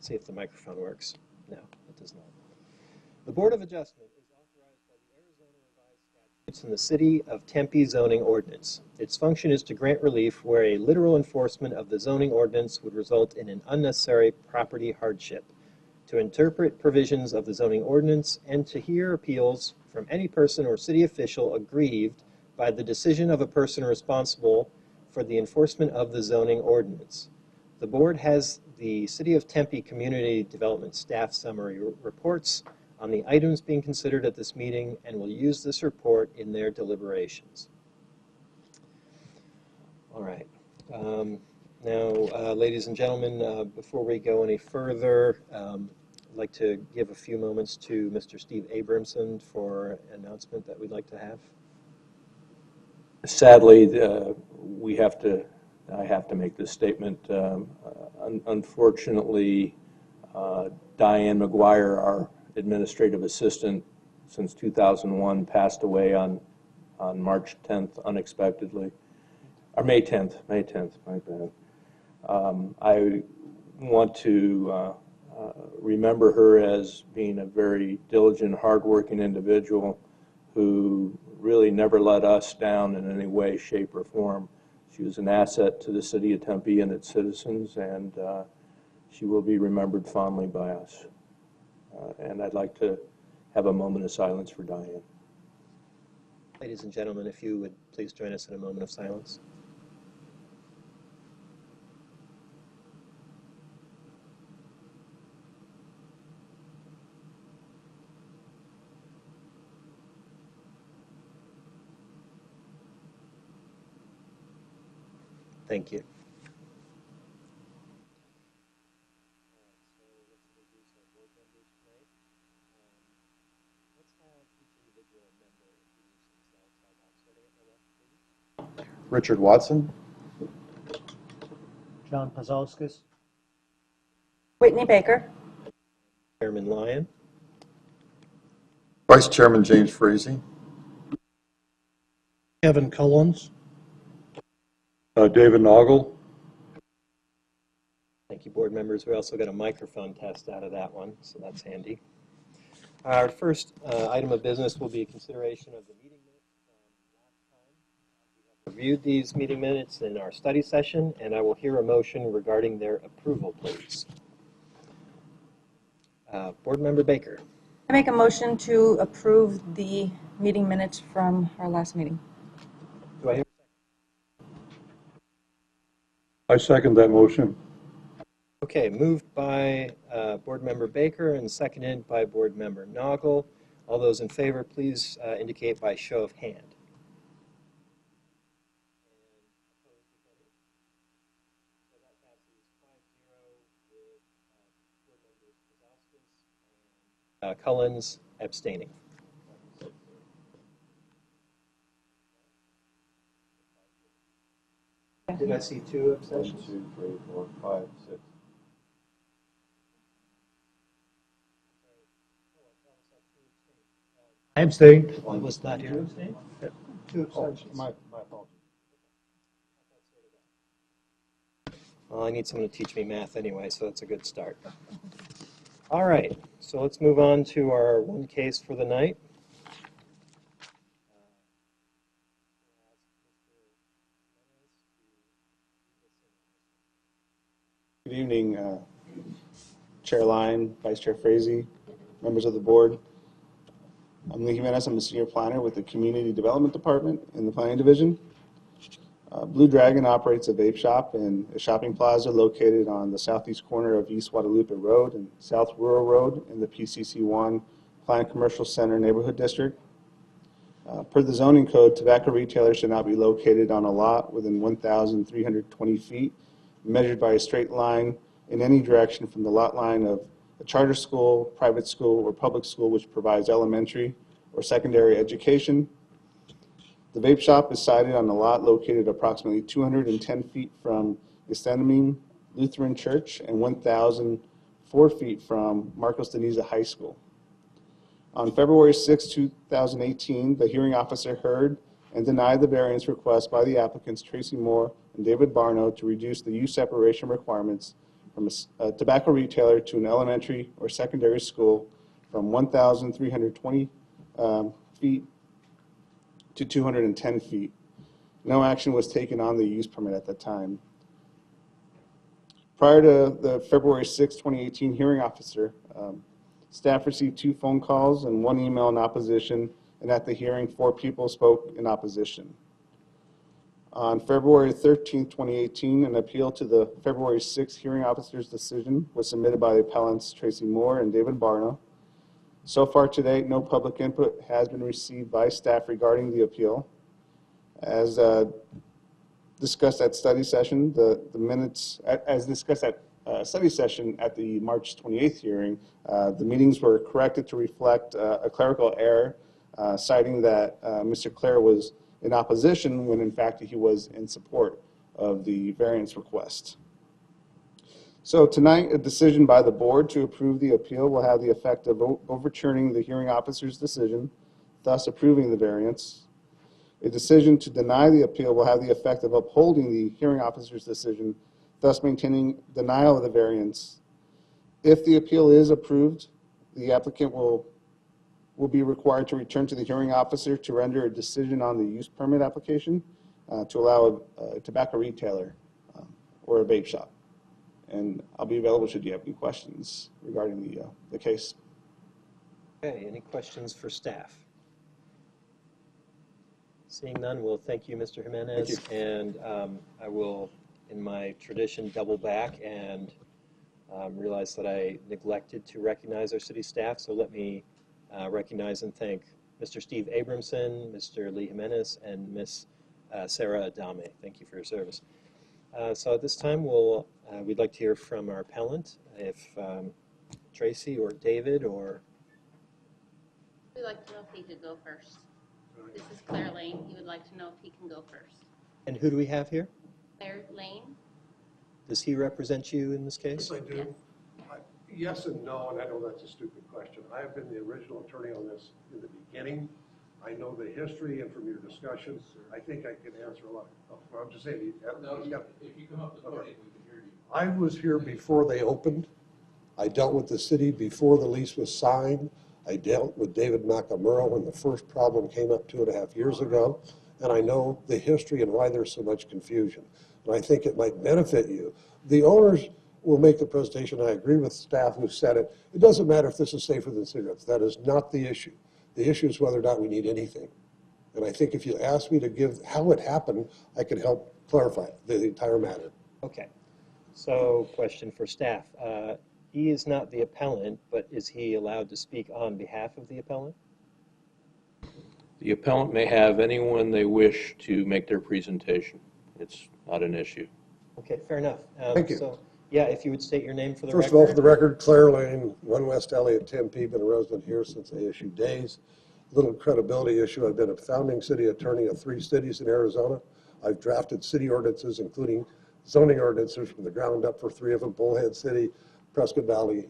See if the microphone works. No, it does not. The Board of Adjustment is authorized by the Arizona Revised Statutes in the City of Tempe zoning ordinance. Its function is to grant relief where a literal enforcement of the zoning ordinance would result in an unnecessary property hardship, to interpret provisions of the zoning ordinance, and to hear appeals from any person or city official aggrieved by the decision of a person responsible for the enforcement of the zoning ordinance. The board has the City of Tempe Community Development Staff Summary reports on the items being considered at this meeting and will use this report in their deliberations. All right. Now, ladies and gentlemen, before we go any further, I'd like to give a few moments to Mr. Steve Abramson for an announcement that we'd like to have. Sadly, I have to make this statement. Unfortunately, Diane McGuire, our administrative assistant since 2001, passed away on March 10th unexpectedly, or May 10th, my bad. I want to remember her as being a very diligent, hardworking individual who really never let us down in any way, shape, or form. She was an asset to the city of Tempe and its citizens, and she will be remembered fondly by us. And I'd like to have a moment of silence for Diane. Ladies and gentlemen, if you would please join us in a moment of silence. Thank you. Richard Watson. John Pazalskis. Whitney Baker. Chairman Lyon. Vice Chairman James Frazee. Kevin Collins. David Noggle. Thank you, board members. We also got a microphone test out of that one, so that's handy. Our first item of business will be a consideration of the meeting minutes from last time. We have reviewed these meeting minutes in our study session, and I will hear a motion regarding their approval, please. Board Member Baker. I make a motion to approve the meeting minutes from our last meeting. Do I hear? I second that motion. Okay, moved by Board Member Baker and seconded by Board Member Noggle. All those in favor, please indicate by show of hand. Collins abstaining. Did I see two abstentions? 1, 2, 3, 4, 5, 6. I abstained. I was not here. Two abstentions. My apologies. Well, I need someone to teach me math anyway, so that's a good start. All right, so let's move on to our one case for the night. Good evening, Chair Lyon, Vice Chair Frazee, members of the board. I'm Lee Jimenez. I'm a senior planner with the Community Development Department in the Planning Division. Blue Dragon operates a vape shop and a shopping plaza located on the southeast corner of East Guadalupe Road and South Rural Road in the PCC1 Planned Commercial Center Neighborhood District. Per the zoning code, tobacco retailers should not be located on a lot within 1,320 feet, measured by a straight line in any direction from the lot line of a charter school, private school, or public school which provides elementary or secondary education. The vape shop is sited on a lot located approximately 210 feet from Gethsemane Lutheran Church and 1,004 feet from Marcos de Niza High School. On February 6, 2018, the hearing officer heard and denied the variance request by the applicants Tracy Moore and David Barno to reduce the use separation requirements from a tobacco retailer to an elementary or secondary school from 1,320 feet to 210 feet. No action was taken on the use permit at that time. Prior to the February 6, 2018 hearing officer, staff received 2 phone calls and 1 email in opposition, and at the hearing, 4 people spoke in opposition. On February 13, 2018, an appeal to the February 6 hearing officer's decision was submitted by the appellants Tracy Moore and David Barna. So far today, no public input has been received by staff regarding the appeal. As discussed at study session, the minutes, as discussed at study session at the March 28th hearing, the meetings were corrected to reflect a clerical error, citing that Mr. Clare was in opposition when in fact he was in support of the variance request. So tonight, a decision by the board to approve the appeal will have the effect of overturning the hearing officer's decision, thus approving the variance. A decision to deny the appeal will have the effect of upholding the hearing officer's decision, thus maintaining denial of the variance. If the appeal is approved, the applicant will be required to return to the hearing officer to render a decision on the use permit application to allow a tobacco retailer or a vape shop. And I'll be available should you have any questions regarding the case. Okay, any questions for staff? Seeing none, we'll thank you, Mr. Jimenez. Thank And I will, in my tradition, double back and realize that I neglected to recognize our city staff. So let me recognize and thank Mr. Steve Abramson, Mr. Lee Jimenez, and Ms. Sarah Adame. Thank you for your service. So at this time, we'd like to hear from our appellant, if Tracy or David or... We'd like to know if he could go first. This is Claire Lane. He would like to know if he can go first. And who do we have here? Claire Lane? Does he represent you in this case? Yes, I do. Yes and no, and I know that's a stupid question. I have been the original attorney on this in the beginning. I know the history, and from your discussions, I think I can answer a lot. I'm just saying. If you come up to the podium, we can hear you. I was here before they opened. I dealt with the city before the lease was signed. I dealt with David Nakamura when the first problem came up 2.5 years ago. And I know the history and why there's so much confusion. And I think it might benefit you. The owners will make the presentation. I agree with staff who said it. It doesn't matter if this is safer than cigarettes. That is not the issue. The issue is whether or not we need anything. And I think if you ask me to give how it happened, I can help clarify the entire matter. Okay. So question for staff. He is not the appellant, but is he allowed to speak on behalf of the appellant? The appellant may have anyone they wish to make their presentation. It's not an issue. Okay, fair enough. Thank you. So, yeah, if you would state your name for the First record. of all, for the record, Claire Lane, 1 West Elliott, Tempe, been a resident here since ASU days. Little credibility issue. I've been a founding city attorney of 3 cities in Arizona. I've drafted city ordinances, including zoning ordinances from the ground up for 3 of them, Bullhead City, Prescott Valley,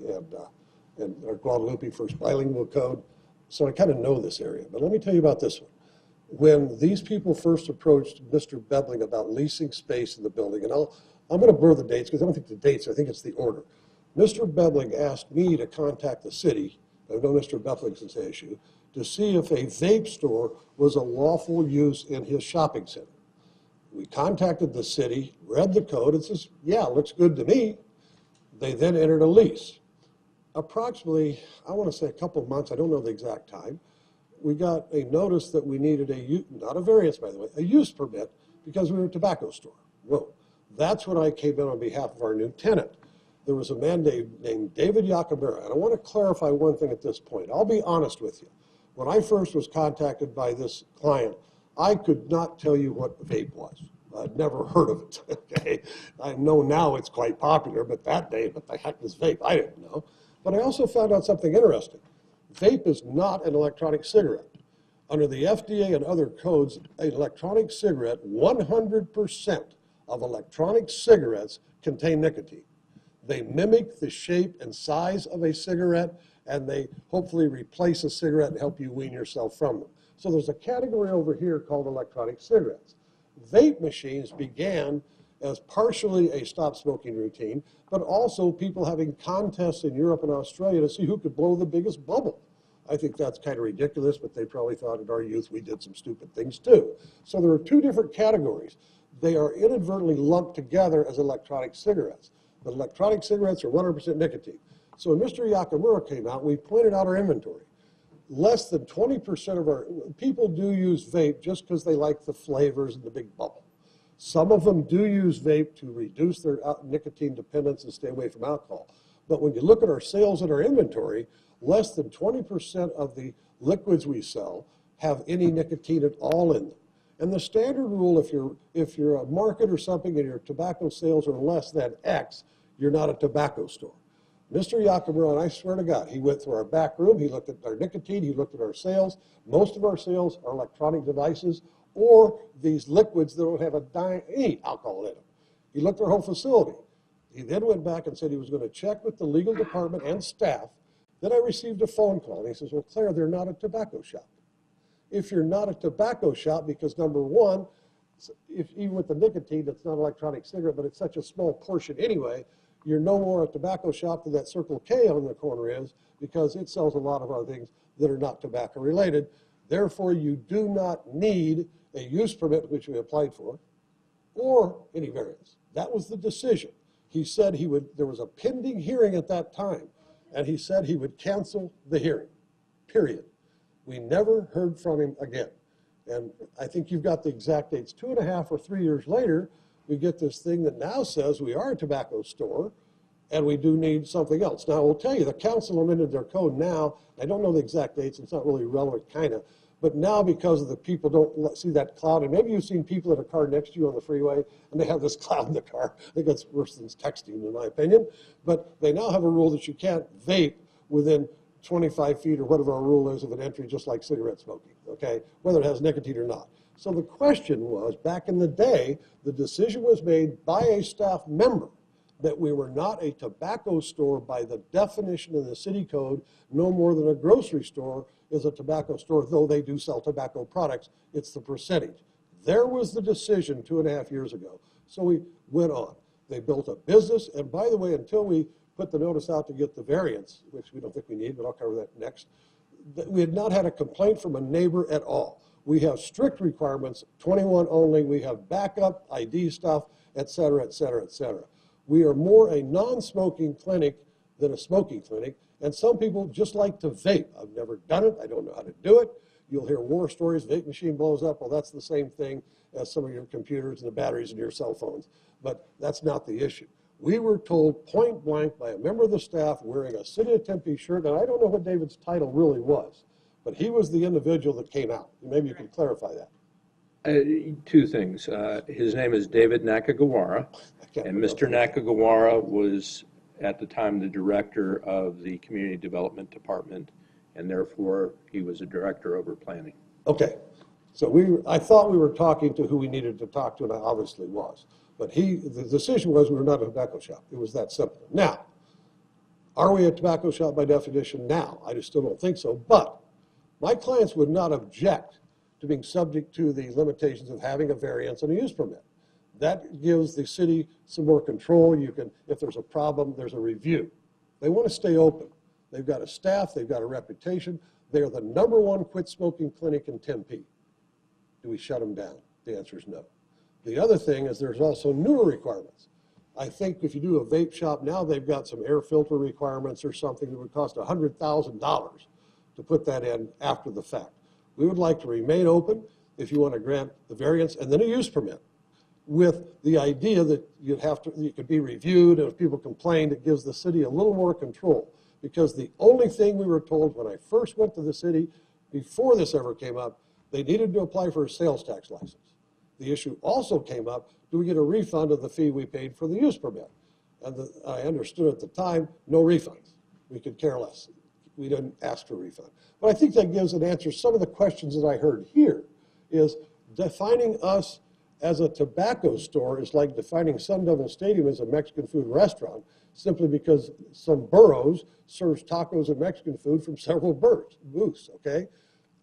and our Guadalupe First Bilingual Code. So I kind of know this area. But let me tell you about this one. When these people first approached Mr. Bedling about leasing space in the building, and I'm going to blur the dates because I don't think the dates, I think it's the order. Mr. Bedling asked me to contact the city, I've known Mr. Bedling since ASU, to see if a vape store was a lawful use in his shopping center. We contacted the city, read the code, and says, yeah, looks good to me. They then entered a lease. Approximately, I want to say a couple of months, I don't know the exact time, we got a notice that we needed not a variance by the way, a use permit because we were a tobacco store. Whoa, that's when I came in on behalf of our new tenant. There was a man named David Nakamura, and I want to clarify one thing at this point. I'll be honest with you. When I first was contacted by this client, I could not tell you what vape was. I'd never heard of it, okay? I know now it's quite popular, but that day, what the heck was vape? I didn't know. But I also found out something interesting. Vape is not an electronic cigarette. Under the FDA and other codes, an electronic cigarette, 100% of electronic cigarettes contain nicotine. They mimic the shape and size of a cigarette, and they hopefully replace a cigarette and help you wean yourself from them. So there's a category over here called electronic cigarettes. Vape machines began as partially a stop smoking routine, but also people having contests in Europe and Australia to see who could blow the biggest bubble. I think that's kind of ridiculous, but they probably thought in our youth we did some stupid things too. So there are two different categories. They are inadvertently lumped together as electronic cigarettes. But electronic cigarettes are 100% nicotine. So when Mr. Yakamura came out, we pointed out our inventory. Less than 20% of our people do use vape just because they like the flavors and the big bubble. Some of them do use vape to reduce their nicotine dependence and stay away from alcohol. But when you look at our sales and our inventory, less than 20% of the liquids we sell have any nicotine at all in them. And the standard rule, if you're a market or something and your tobacco sales are less than X, you're not a tobacco store. Mr. Yakamura, and I swear to God, he went through our back room, he looked at our nicotine, he looked at our sales. Most of our sales are electronic devices or these liquids that don't have any alcohol in them. He looked at our whole facility. He then went back and said he was going to check with the legal department and staff. Then I received a phone call, and he says, well, Claire, they're not a tobacco shop. If you're not a tobacco shop, because number one, even with the nicotine, it's not an electronic cigarette, but it's such a small portion anyway, you're no more a tobacco shop than that Circle K on the corner is, because it sells a lot of other things that are not tobacco related. Therefore, you do not need a use permit, which we applied for, or any variance. That was the decision. He said there was a pending hearing at that time, and he said he would cancel the hearing, period. We never heard from him again. And I think you've got the exact dates. 2.5 or 3 years later, we get this thing that now says we are a tobacco store and we do need something else. Now, I will tell you, the council amended their code now. I don't know the exact dates. It's not really relevant, kind of. But now, because of the people don't see that cloud, and maybe you've seen people in a car next to you on the freeway, and they have this cloud in the car. I think that's worse than texting, in my opinion. But they now have a rule that you can't vape within 25 feet or whatever our rule is of an entry, just like cigarette smoking, okay, whether it has nicotine or not. So the question was, back in the day, the decision was made by a staff member that we were not a tobacco store by the definition of the city code, no more than a grocery store is a tobacco store, though they do sell tobacco products. It's the percentage. There was the decision 2.5 years ago. So we went on. They built a business, and by the way, until we put the notice out to get the variance, which we don't think we need, but I'll cover that next, we had not had a complaint from a neighbor at all. We have strict requirements, 21 only. We have backup ID stuff, et cetera, et cetera, et cetera. We are more a non-smoking clinic than a smoking clinic, and some people just like to vape. I've never done it. I don't know how to do it. You'll hear war stories. Vape machine blows up. Well, that's the same thing as some of your computers and the batteries in your cell phones, but that's not the issue. We were told point blank by a member of the staff wearing a City of Tempe shirt, and I don't know what David's title really was, but he was the individual that came out. Maybe you can clarify that. Two things. His name is David Nakagawara, and Mr. Nakagawara was at the time the director of the Community Development Department, and therefore he was a director over planning. Okay, so I thought we were talking to who we needed to talk to, and I obviously was. But the decision was we were not a tobacco shop. It was that simple. Now, are we a tobacco shop by definition now? I just still don't think so. But my clients would not object to being subject to the limitations of having a variance and a use permit. That gives the city some more control. You can, if there's a problem, there's a review. They want to stay open. They've got a staff. They've got a reputation. They are the #1 quit smoking clinic in Tempe. Do we shut them down? The answer is no. The other thing is there's also newer requirements. I think if you do a vape shop now, they've got some air filter requirements or something that would cost $100,000 to put that in after the fact. We would like to remain open if you want to grant the variance and then a use permit, with the idea that you could be reviewed, and if people complained, it gives the city a little more control. Because the only thing we were told when I first went to the city, before this ever came up, they needed to apply for a sales tax license. The issue also came up, do we get a refund of the fee we paid for the use permit? And I understood at the time, no refunds. We could care less. We didn't ask for a refund. But I think that gives an answer. Some of the questions that I heard here is defining us as a tobacco store is like defining Sun Devil Stadium as a Mexican food restaurant, simply because some boroughs serves tacos and Mexican food from several booths, okay?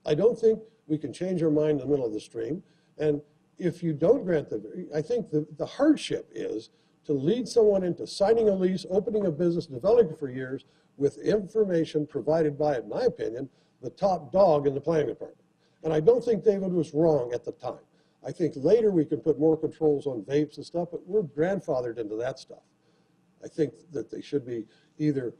I don't think we can change our mind in the middle of the stream. And if you don't grant I think the hardship is to lead someone into signing a lease, opening a business, developing it for years with information provided by, in my opinion, the top dog in the planning department. And I don't think David was wrong at the time. I think later we can put more controls on vapes and stuff, but we're grandfathered into that stuff. I think that they should be either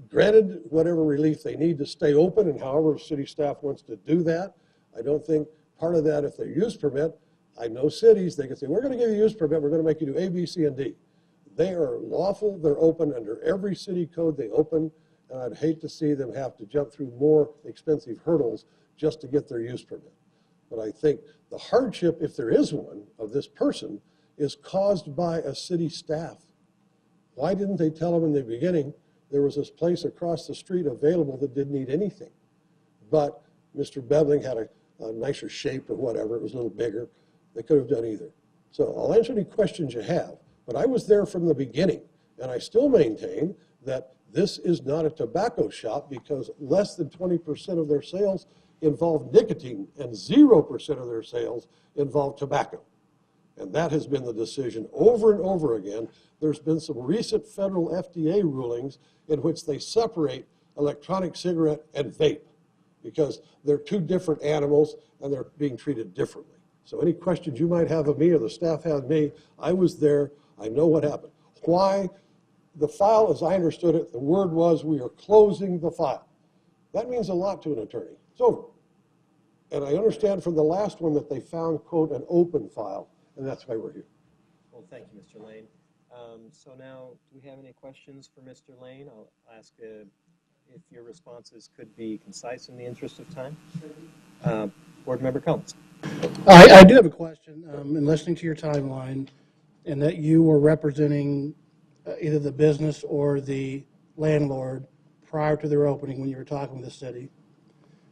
granted whatever relief they need to stay open, and however city staff wants to do that. I don't think part of that, if they use permit, I know cities, they can say, we're going to give you a use permit, we're going to make you do A, B, C, and D. They are lawful, they're open under every city code they open, and I'd hate to see them have to jump through more expensive hurdles just to get their use permit. But I think the hardship, if there is one, of this person is caused by a city staff. Why didn't they tell them in the beginning there was this place across the street available that didn't need anything? But Mr. Bevling had a nicer shape or whatever, it was a little bigger. They could have done either. So I'll answer any questions you have, but I was there from the beginning, and I still maintain that this is not a tobacco shop because less than 20% of their sales involve nicotine and 0% of their sales involve tobacco. And that has been the decision over and over again. There's been some recent federal FDA rulings in which they separate electronic cigarette and vape because they're two different animals and they're being treated differently. So any questions you might have of me or the staff have of me, I was there, I know what happened. Why? The file, as I understood it, the word was we are closing the file. That means a lot to an attorney. It's over. And I understand from the last one that they found, quote, an open file, and that's why we're here. Well, thank you, Mr. Lane. So now, do we have any questions for Mr. Lane? I'll ask if your responses could be concise in the interest of time. Board Member Combs. I do have a question, in listening to your timeline, and that you were representing either the business or the landlord prior to their opening when you were talking with the city.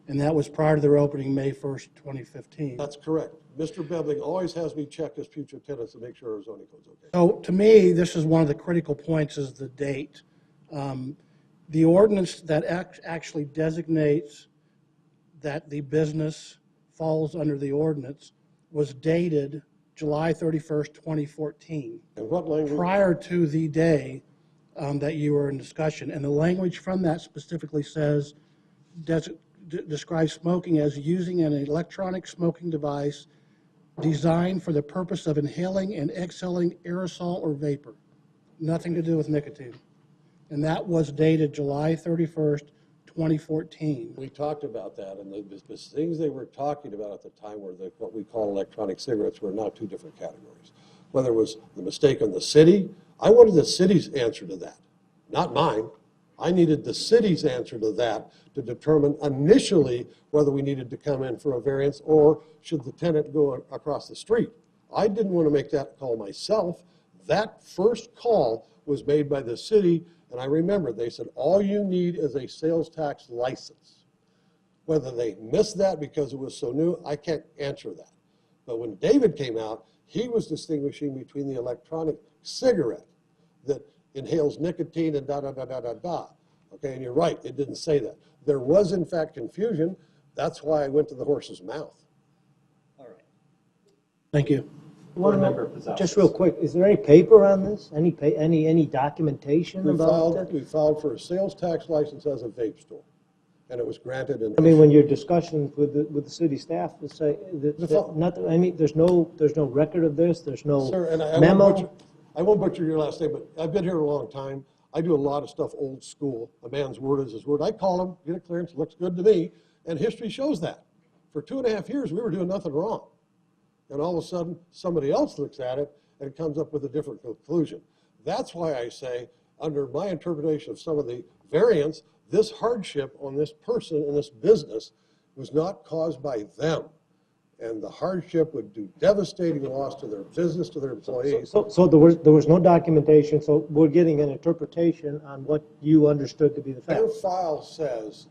And that was prior to their opening May 1st, 2015. That's correct. Mr. Bevling always has me check his future tenants to make sure our zoning code's okay. So to me, this is one of the critical points is the date. The ordinance that actually designates that the business falls under the ordinance was dated July 31st, 2014. And what language? Prior to the day that you were in discussion. And the language from that specifically says, describes smoking as using an electronic smoking device designed for the purpose of inhaling and exhaling aerosol or vapor. Nothing to do with nicotine. And that was dated July 31st, 2014. We talked about that, and the things they were talking about at the time were what we call electronic cigarettes were now two different categories. Whether it was the mistake on the city, I wanted the city's answer to that, not mine. I needed the city's answer to that to determine initially whether we needed to come in for a variance or should the tenant go across the street. I didn't want to make that call myself. That first call was made by the city, and I remember they said, all you need is a sales tax license. Whether they missed that because it was so new, I can't answer that. But when David came out, he was distinguishing between the electronic cigarette that inhales nicotine and da-da-da-da-da-da. Okay, and you're right, it didn't say that. There was, in fact, confusion. That's why I went to the horse's mouth. All right. Thank you. Board Member Pizarro. Just real quick, is there any paper on this? Any documentation about that? We filed for a sales tax license as a vape store, and it was granted. I mean, when you're discussing with the city staff, to say that nothing. I mean, there's no record of this. There's no Sir, and memo. I won't butcher your last name, but I've been here a long time. I do a lot of stuff old school. A man's word is his word. I call him, get a clearance, looks good to me, and history shows that. For 2.5 years, we were doing nothing wrong. And all of a sudden, somebody else looks at it and comes up with a different conclusion. That's why I say, under my interpretation of some of the variants, this hardship on this person in this business was not caused by them. And the hardship would do devastating loss to their business, to their employees. So there was no documentation. So we're getting an interpretation on what you understood to be the Their fact. file says,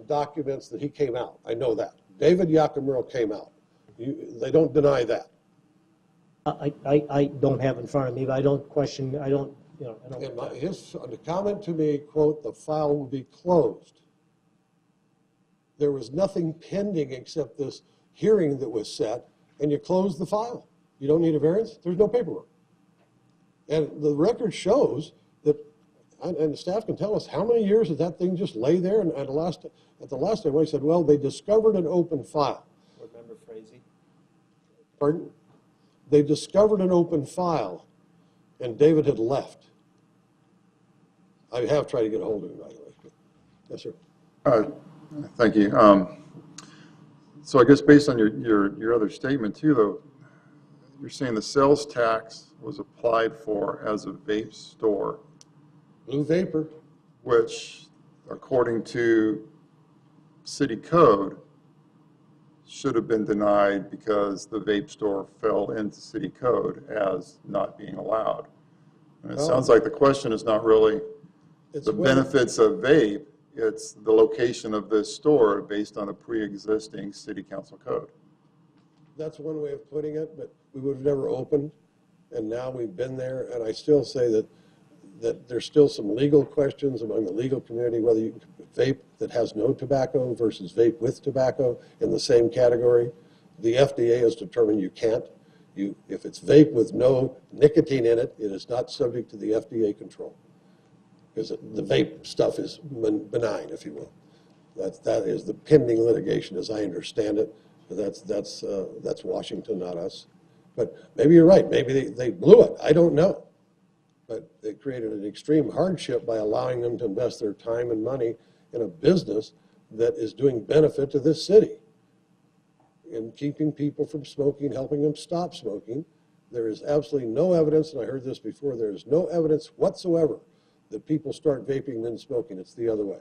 documents that he came out. I know that. David Yakamuro came out. They don't deny that. I don't have it in front of me, but I don't question. I don't. And the comment to me, quote, the file will be closed. There was nothing pending except this hearing that was set, and you close the file. You don't need a variance, there's no paperwork. And the record shows that, and the staff can tell us, how many years did that thing just lay there? And at the last time, I said, well, they discovered an open file. Board Member Frazee? Pardon? They discovered an open file, and David had left. I have tried to get a hold of him, by the way. Yes, sir. Thank you. So I guess based on your other statement too, though, you're saying the sales tax was applied for as a vape store, Blue Vapor. which according to city code should have been denied because the vape store fell into city code as not being allowed. And it sounds like the question is not really the benefits of vape, it's the location of this store based on a pre-existing city council code. That's one way of putting it, but we would have never opened, and now we've been there, and I still say that there's still some legal questions among the legal community, whether you vape that has no tobacco versus vape with tobacco in the same category. The FDA has determined you can't. If it's vape with no nicotine in it, it is not subject to the FDA control, because the vape stuff is benign, if you will. That is the pending litigation, as I understand it. That's Washington, not us. But maybe you're right. Maybe they blew it. I don't know. But they created an extreme hardship by allowing them to invest their time and money in a business that is doing benefit to this city in keeping people from smoking, helping them stop smoking. There is absolutely no evidence, and I heard this before, there is no evidence whatsoever that people start vaping then smoking. It's the other way.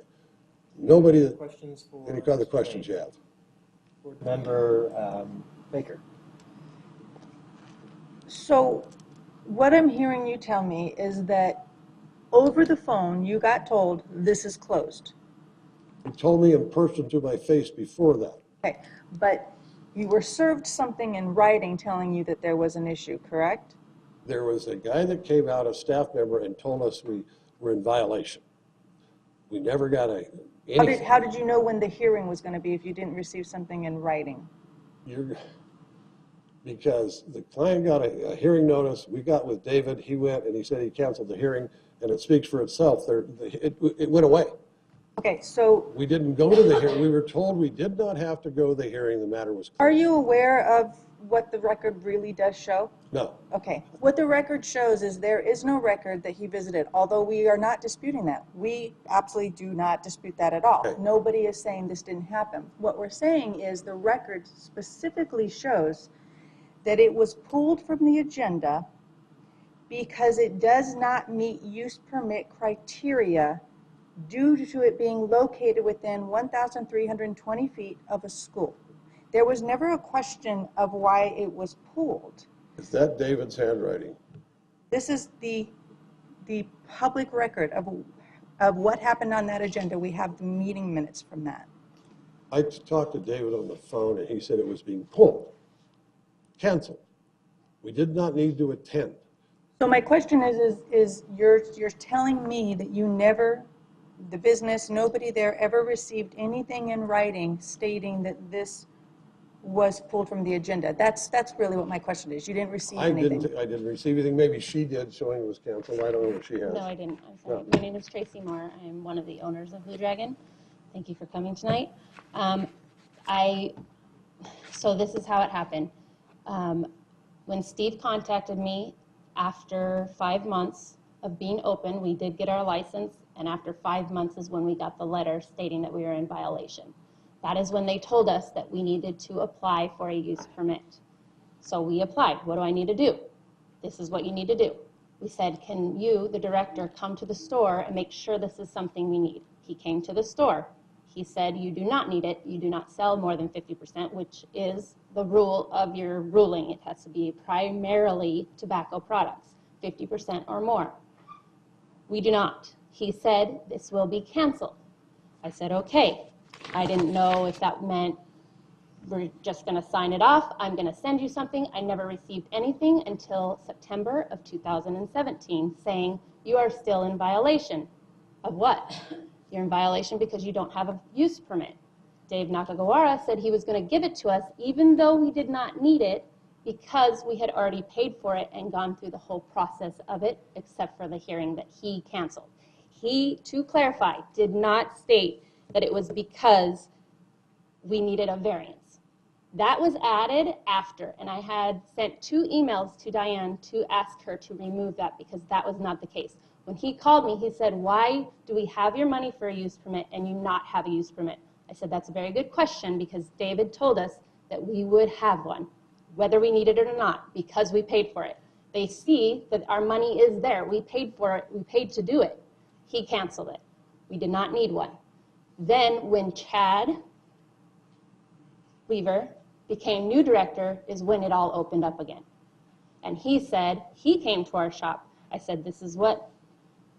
Nobody that, Questions for? any other questions you have? Board Member Baker? So what I'm hearing you tell me is that over the phone, you got told this is closed. He told me in person to my face before that. Okay, but you were served something in writing telling you that there was an issue, correct? There was a guy that came out, a staff member, and told us we were in violation. We never got anything. How did you know when the hearing was going to be if you didn't receive something in writing? Because the client got a hearing notice. We got with David. He went and he said he canceled the hearing, and it speaks for itself. It went away. Okay, so We didn't go to the hearing. We were told we did not have to go to the hearing. The matter was closed. are you aware of what the record really does show? No. Okay, what the record shows is there is no record that he visited, although we are not disputing that. We absolutely do not dispute that at all. Okay. Nobody is saying this didn't happen. What we're saying is the record specifically shows that it was pulled from the agenda because it does not meet use permit criteria due to it being located within 1,320 feet of a school. There was never a question of why it was pulled. Is that David's handwriting? This is the public record of what happened on that agenda. We have the meeting minutes from that. I talked to David on the phone, and he said it was being pulled, canceled. We did not need to attend. So my question is you're telling me that you never, the business, nobody there ever received anything in writing stating that this was pulled from the agenda. That's really what my question is. You didn't receive anything. I didn't receive anything. Maybe she did, showing it was canceled. I don't know what she has. No, I didn't. I'm sorry. No. My name is Tracy Moore. I'm one of the owners of Blue Dragon. Thank you for coming tonight. So this is how it happened. When Steve contacted me after 5 months of being open, we did get our license, and after 5 months is when we got the letter stating that we were in violation. That is when they told us that we needed to apply for a use permit. So we applied. What do I need to do? This is what you need to do. We said, can you, the director, come to the store and make sure this is something we need? He came to the store. He said, you do not need it. You do not sell more than 50%, which is the rule of your ruling. It has to be primarily tobacco products, 50% or more. We do not. He said, this will be canceled. I said, okay. I didn't know if that meant we're just going to sign it off. I'm going to send you something. I never received anything until September of 2017 saying you are still in violation. Of what? You're in violation because you don't have a use permit. Dave Nakagawara said he was going to give it to us, even though we did not need it, because we had already paid for it and gone through the whole process of it, except for the hearing that he canceled. He, to clarify, did not state that it was because we needed a variance. That was added after, and I had sent 2 emails to Diane to ask her to remove that because that was not the case. When he called me, he said, why do we have your money for a use permit and you not have a use permit? I said, that's a very good question because David told us that we would have one, whether we needed it or not, because we paid for it. They see that our money is there. We paid for it. We paid to do it. He canceled it. We did not need one. Then when Chad Weaver became new director is when it all opened up again. And he said, he came to our shop. I said, this is what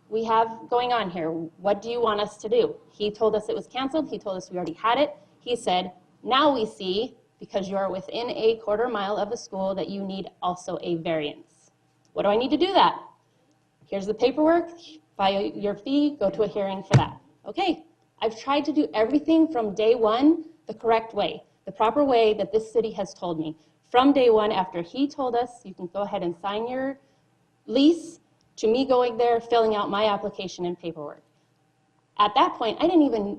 we have going on here. What do you want us to do? He told us it was canceled. He told us we already had it. He said, now we see, because you are within a quarter mile of a school, that you need also a variance. What do I need to do that? Here's the paperwork. File your fee. Go to a hearing for that. Okay. I've tried to do everything from day one the correct way, the proper way that this city has told me. From day one, after he told us, you can go ahead and sign your lease, to me going there, filling out my application and paperwork. At that point, I didn't even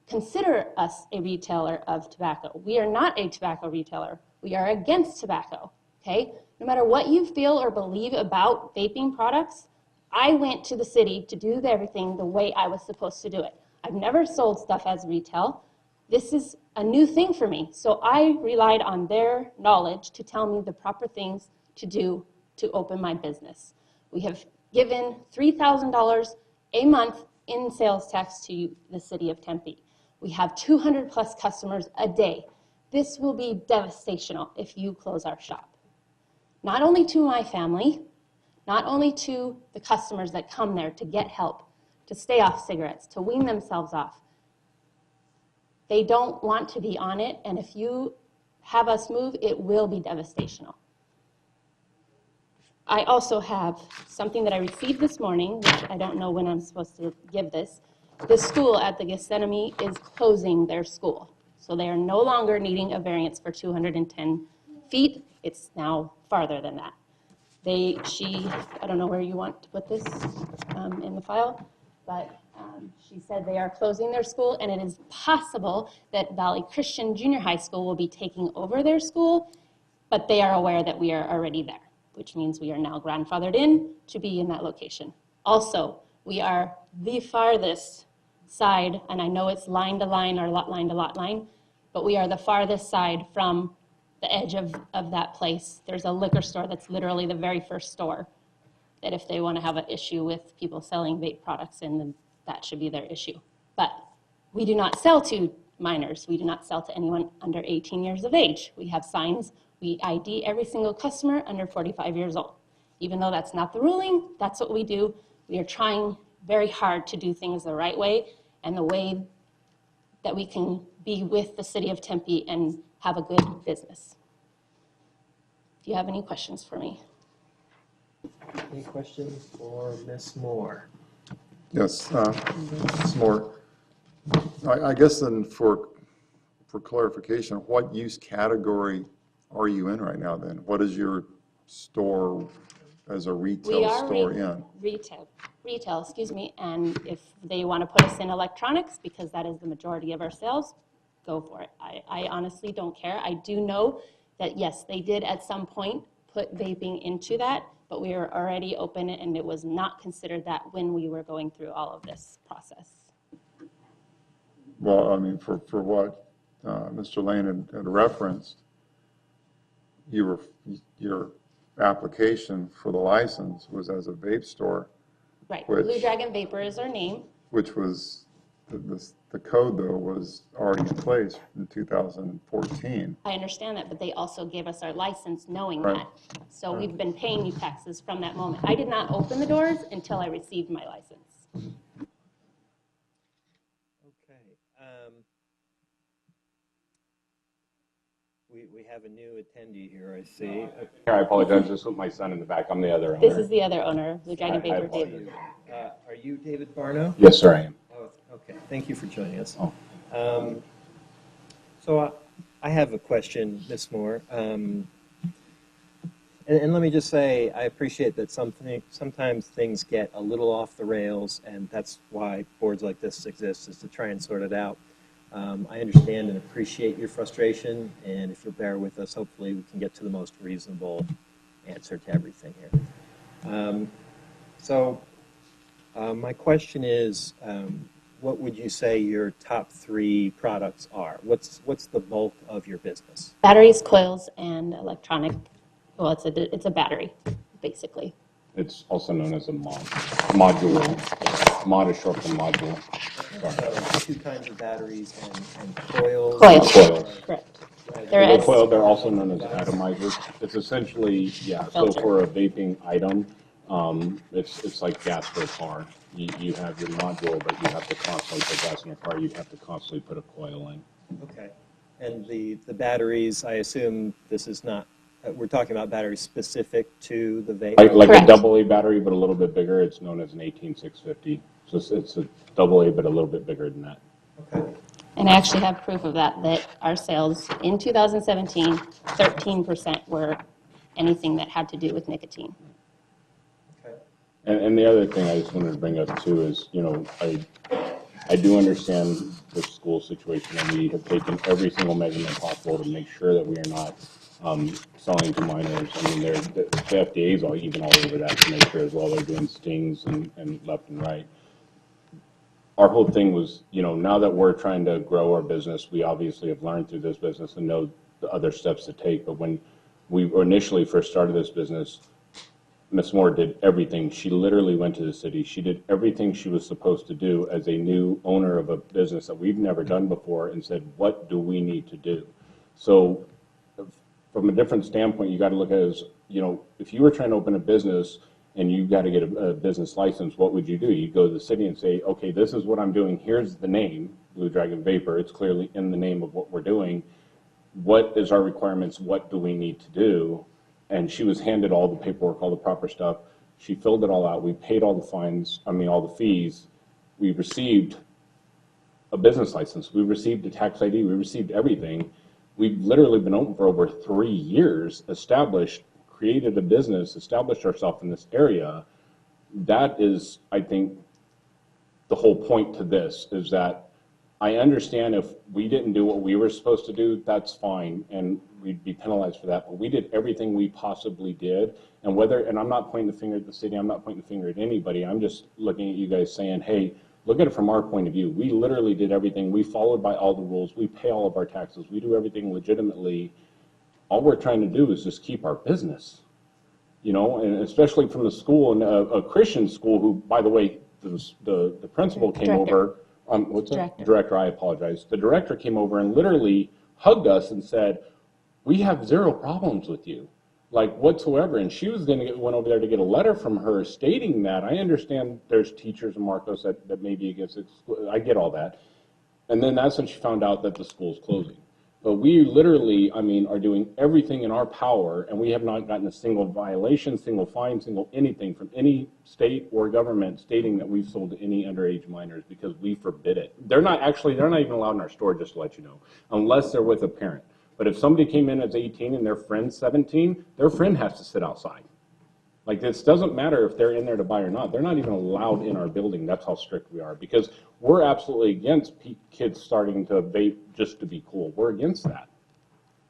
consider us a retailer of tobacco. We are not a tobacco retailer. We are against tobacco, okay? No matter what you feel or believe about vaping products, I went to the city to do everything the way I was supposed to do it. I've never sold stuff as retail. This is a new thing for me. So I relied on their knowledge to tell me the proper things to do to open my business. We have given $3,000 a month in sales tax to the city of Tempe. We have 200 plus customers a day. This will be devastational if you close our shop. Not only to my family, not only to the customers that come there to get help, to stay off cigarettes, to wean themselves off. They don't want to be on it, and if you have us move, it will be devastational. I also have something that I received this morning, which I don't know when I'm supposed to give this. The school at the Gethsemane is closing their school. So they are no longer needing a variance for 210 feet. It's now farther than that. I don't know where you want to put this in the file, but she said they are closing their school, and it is possible that Valley Christian Junior High School will be taking over their school, but they are aware that we are already there, which means we are now grandfathered in to be in that location. Also, we are the farthest side, and I know it's line to line or lot line to lot line, but we are the farthest side from the edge of that place. There's a liquor store that's literally the very first store that if they want to have an issue with people selling vape products in, then that should be their issue. But we do not sell to minors. We do not sell to anyone under 18 years of age. We have signs. We ID every single customer under 45 years old. Even though that's not the ruling, that's what we do. We are trying very hard to do things the right way and the way that we can be with the city of Tempe and have a good business. Do you have any questions for me? Any questions for Ms. Moore? Yes, Ms. Moore. I guess then for clarification, what use category are you in right now then? What is your store as a retail store in? Retail, excuse me, and if they want to put us in electronics, because that is the majority of our sales, go for it. I honestly don't care. I do know that, yes, they did at some point put vaping into that, but we were already open and it was not considered that when we were going through all of this process. Well, I mean, for what Mr. Lane had referenced, your application for the license was as a vape store. Right, Blue Dragon Vapor is our name. Which was, the code though was already in place in 2014. I understand that, but they also gave us our license knowing Right. that. So we've been paying you taxes from that moment. I did not open the doors until I received my license. Okay. We have a new attendee here, I see. I apologize, this is my son in the back, I'm the other owner. This is the other owner, Blue Dragon Vapor Vapor. Are you David Barno? Yes, sir, I am. Oh, okay. Thank you for joining us. Oh. So I have a question, Ms. Moore. And let me just say, I appreciate that sometimes things get a little off the rails, and that's why boards like this exist, is to try and sort it out. I understand and appreciate your frustration, and if you'll bear with us, hopefully we can get to the most reasonable answer to everything here. My question is, what would you say your top 3 products are? What's the bulk of your business? Batteries, coils, and electronic, well, it's a battery, basically. It's also known as a module. Mod is short for module. So 2 kinds of batteries and coils? Coils. Coils. Correct. The coil, they're also known as atomizers. It's essentially, yeah, so Filter. for a vaping item, it's like gas for a car. You have your module, but you have to constantly put gas in your car. You have to constantly put a coil in. Okay. And the batteries, I assume this is not, we're talking about batteries specific to the vape? Like Correct. a AA battery, but a little bit bigger. It's known as an 18650. So it's a AA, but a little bit bigger than that. Okay. And I actually have proof of that our sales in 2017, 13% were anything that had to do with nicotine. Okay. And the other thing I just wanted to bring up too is, I do understand the school situation, and we have taken every single measurement possible to make sure that we are not selling to minors. I mean, the FDA is even all over that to make sure as well. They're doing stings and left and right. Our whole thing was, now that we're trying to grow our business, we obviously have learned through this business and know the other steps to take. But when we initially first started this business, Ms. Moore did everything. She literally went to the city. She did everything she was supposed to do as a new owner of a business that we've never done before, and said, what do we need to do? So from a different standpoint, you got to look at it as, if you were trying to open a business and you got to get a business license, what would you do? You'd go to the city and say, okay, this is what I'm doing. Here's the name, Blue Dragon Vapor. It's clearly in the name of what we're doing. What is our requirements? What do we need to do? And she was handed all the paperwork, all the proper stuff. She filled it all out. We paid all the fines, all the fees. We received a business license. We received a tax ID. We received everything. We've literally been open for over 3 years, created a business, established ourselves in this area. That is, I think, the whole point to this, is that I understand if we didn't do what we were supposed to do, that's fine, and we'd be penalized for that. But we did everything we possibly did, and I'm not pointing the finger at the city, I'm not pointing the finger at anybody, I'm just looking at you guys saying, hey, look at it from our point of view. We literally did everything. We followed by all the rules. We pay all of our taxes. We do everything legitimately. All we're trying to do is just keep our business, and especially from the school, and a Christian school who, by the way, the principal came over. What's that? Director, I apologize. The director came over and literally hugged us and said, we have 0 problems with you, like whatsoever. And she was went over there to get a letter from her stating that. I understand there's teachers in Marcos that may be against it. I get all that. And then that's when she found out that the school's closing. But we literally, are doing everything in our power, and we have not gotten a single violation, single fine, single anything from any state or government stating that we've sold to any underage minors, because we forbid it. They're not even allowed in our store, just to let you know, unless they're with a parent. But if somebody came in as 18 and their friend's 17, their friend has to sit outside. Like, this doesn't matter if they're in there to buy or not. They're not even allowed in our building. That's how strict we are, because we're absolutely against kids starting to vape just to be cool. We're against that.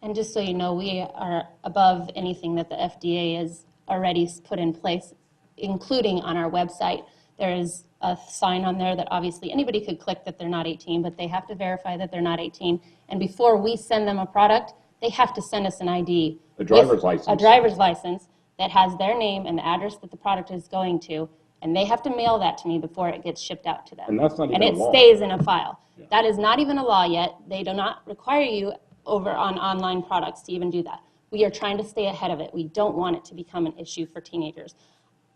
And just so you know, we are above anything that the FDA has already put in place, including on our website. There is a sign on there that obviously anybody could click that they're not 18, but they have to verify that they're not 18. And before we send them a product, they have to send us an ID. A driver's license. A driver's license that has their name and the address that the product is going to, and they have to mail that to me before it gets shipped out to them. And that's not even a law. And it stays in a file. Yeah. That is not even a law yet. They do not require you over on online products to even do that. We are trying to stay ahead of it. We don't want it to become an issue for teenagers.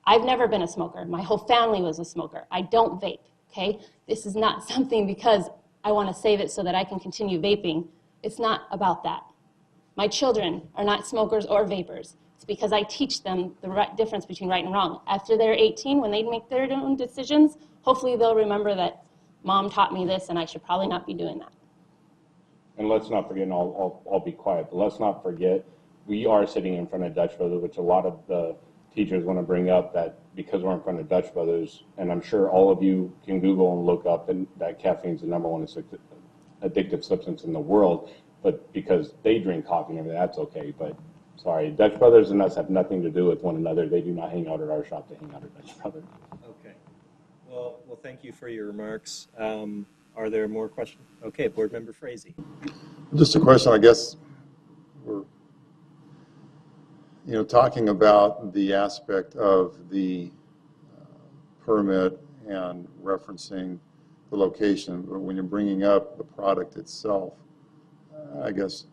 I've never been a smoker. My whole family was a smoker. I don't vape, okay? This is not something because I want to save it so that I can continue vaping. It's not about that. My children are not smokers or vapors. It's because I teach them the right difference between right and wrong. After they're 18, when they make their own decisions, hopefully they'll remember that mom taught me this and I should probably not be doing that. and let's not forget, and I'll be quiet, but let's not forget, we are sitting in front of Dutch Brothers, which a lot of the teachers want to bring up, that because we're in front of Dutch Brothers, and I'm sure all of you can Google and look up that caffeine is the #1 addictive substance in the world, but because they drink coffee and everything, that's okay. But sorry, Dutch Brothers and us have nothing to do with one another. They do not hang out at our shop, they hang out at Dutch Brothers. Okay. Well, thank you for your remarks. Are there more questions? Okay, Board Member Frazee. Just a question, I guess. We're, talking about the aspect of the permit and referencing the location, but when you're bringing up the product itself, I guess,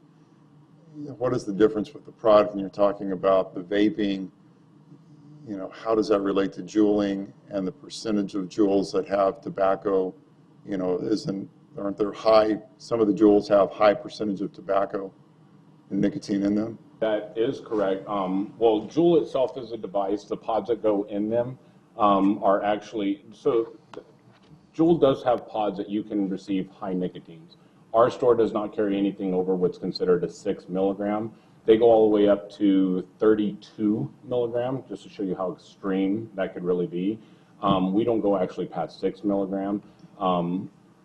what is the difference with the product? And you're talking about the vaping, how does that relate to juuling and the percentage of Juuls that have tobacco? Aren't there some of the Juuls have high percentage of tobacco and nicotine in them? That is correct. Well, Juul itself is a device. The pods that go in them are actually, so Juul does have pods that you can receive high nicotines. Our store does not carry anything over what's considered a 6 milligram. They go all the way up to 32 milligram, just to show you how extreme that could really be. We don't go actually past 6 milligram.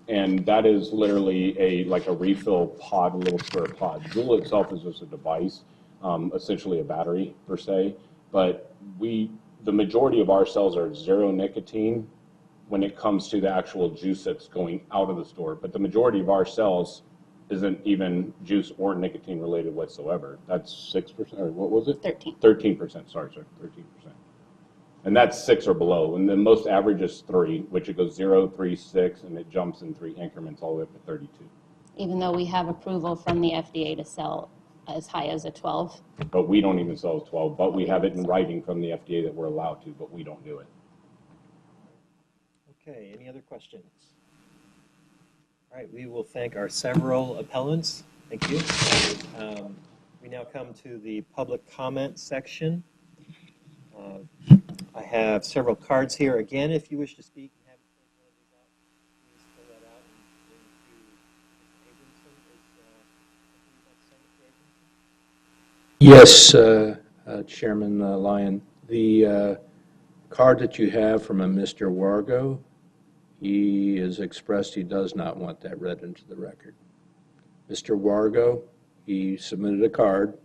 And that is literally like a refill pod, a little square pod. Juul itself is just a device, essentially a battery per se. But the majority of our sales are 0 nicotine when it comes to the actual juice that's going out of the store. But the majority of our sales isn't even juice or nicotine related whatsoever. That's 6%, or what was it? 13. 13%, sorry, 13%. And that's 6 or below. And the most average is 3, which it goes 0, 3, 6, and it jumps in 3 increments all the way up to 32. Even though we have approval from the FDA to sell as high as a 12. But we don't even sell 12, but we have it in writing from the FDA that we're allowed to, but we don't do it. Okay, any other questions? All right, we will thank our several appellants. Thank you. We now come to the public comment section. I have several cards here. Again, if you wish to speak and haven't filled one of these out, please fill that out and bring it to Mr. Abramson. Yes, Chairman Lyon. The card that you have from a Mr. Wargo, he has expressed he does not want that read into the record. Mr. Wargo, he submitted a card,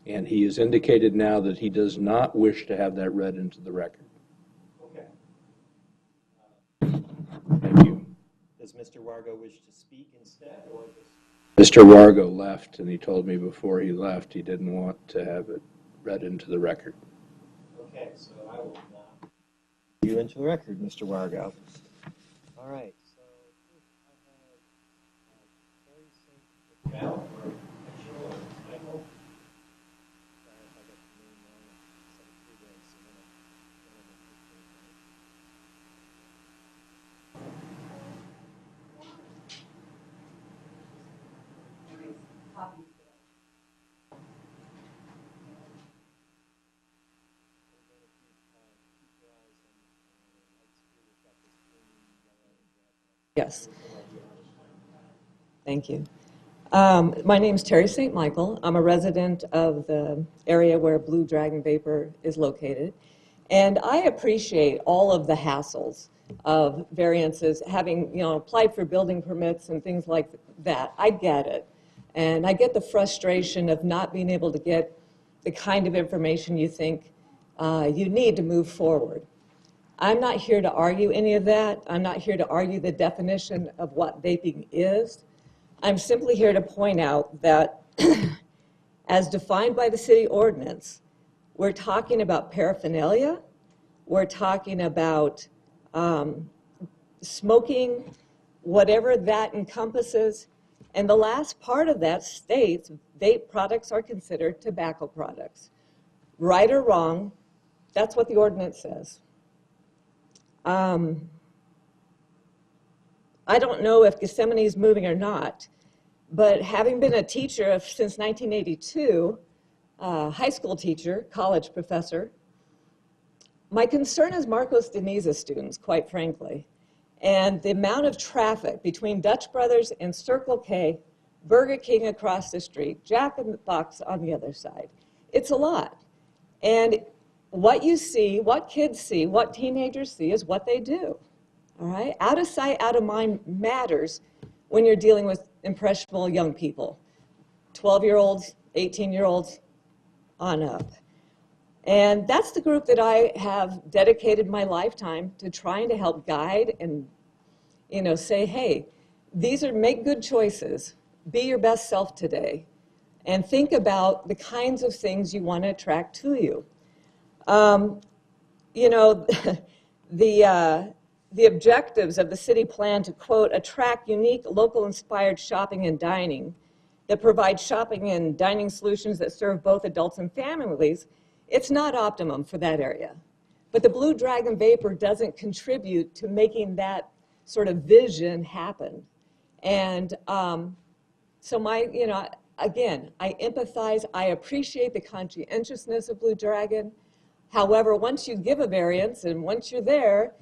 and he has indicated now that he does not wish to have that read into the record. Okay. Thank you. Does Mr. Wargo wish to speak instead, or just... Mr. Wargo left, and he told me before he left he didn't want to have it read into the record. Okay, so I will not you into the record, Mr. Wargo. All right, so I have Terry St. Michael, or Mitchell, or Michael. Sorry if I got the name wrong. I said it 3 ways, so then Yes. Thank you. My name's Terry St. Michael. I'm a resident of the area where Blue Dragon Vapor is located. And I appreciate all of the hassles of variances, having applied for building permits and things like that. I get it. And I get the frustration of not being able to get the kind of information you think you need to move forward. I'm not here to argue any of that. I'm not here to argue the definition of what vaping is. I'm simply here to point out that as defined by the city ordinance, we're talking about paraphernalia, we're talking about smoking, whatever that encompasses, and the last part of that states vape products are considered tobacco products. Right or wrong, that's what the ordinance says. I don't know if Gethsemane is moving or not, but having been a teacher since 1982, high school teacher, college professor, my concern is Marcos Denise's students, quite frankly, and the amount of traffic between Dutch Brothers and Circle K Burger King across the street, Jack in the Box on the other side. It's a lot. And what you see, what kids see, what teenagers see is what they do. All right? Out of sight, out of mind matters when you're dealing with impressionable young people, 12-year-olds, 18-year-olds on up. And that's the group that I have dedicated my lifetime to trying to help guide and, say, hey, make good choices. Be your best self today. And think about the kinds of things you want to attract to you. The objectives of the city plan to, quote, attract unique, local-inspired shopping and dining that provide shopping and dining solutions that serve both adults and families, it's not optimum for that area. But the Blue Dragon Vapor doesn't contribute to making that sort of vision happen. And so again, I empathize, I appreciate the conscientiousness of Blue Dragon. However, once you give a variance and once you're there,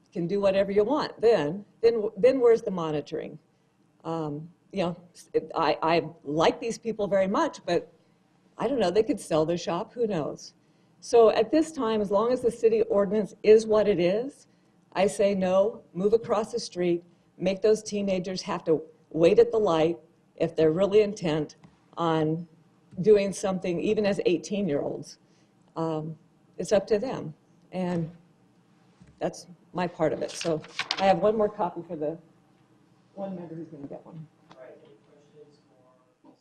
you can do whatever you want. Then where's the monitoring? I like these people very much, but I don't know, they could sell their shop, who knows? So at this time, as long as the city ordinance is what it is, I say no, move across the street, make those teenagers have to wait at the light if they're really intent on doing something, even as 18-year-olds. It's up to them. And that's my part of it. So I have one more copy for the one member who's going to get one. All right, any questions for Ms.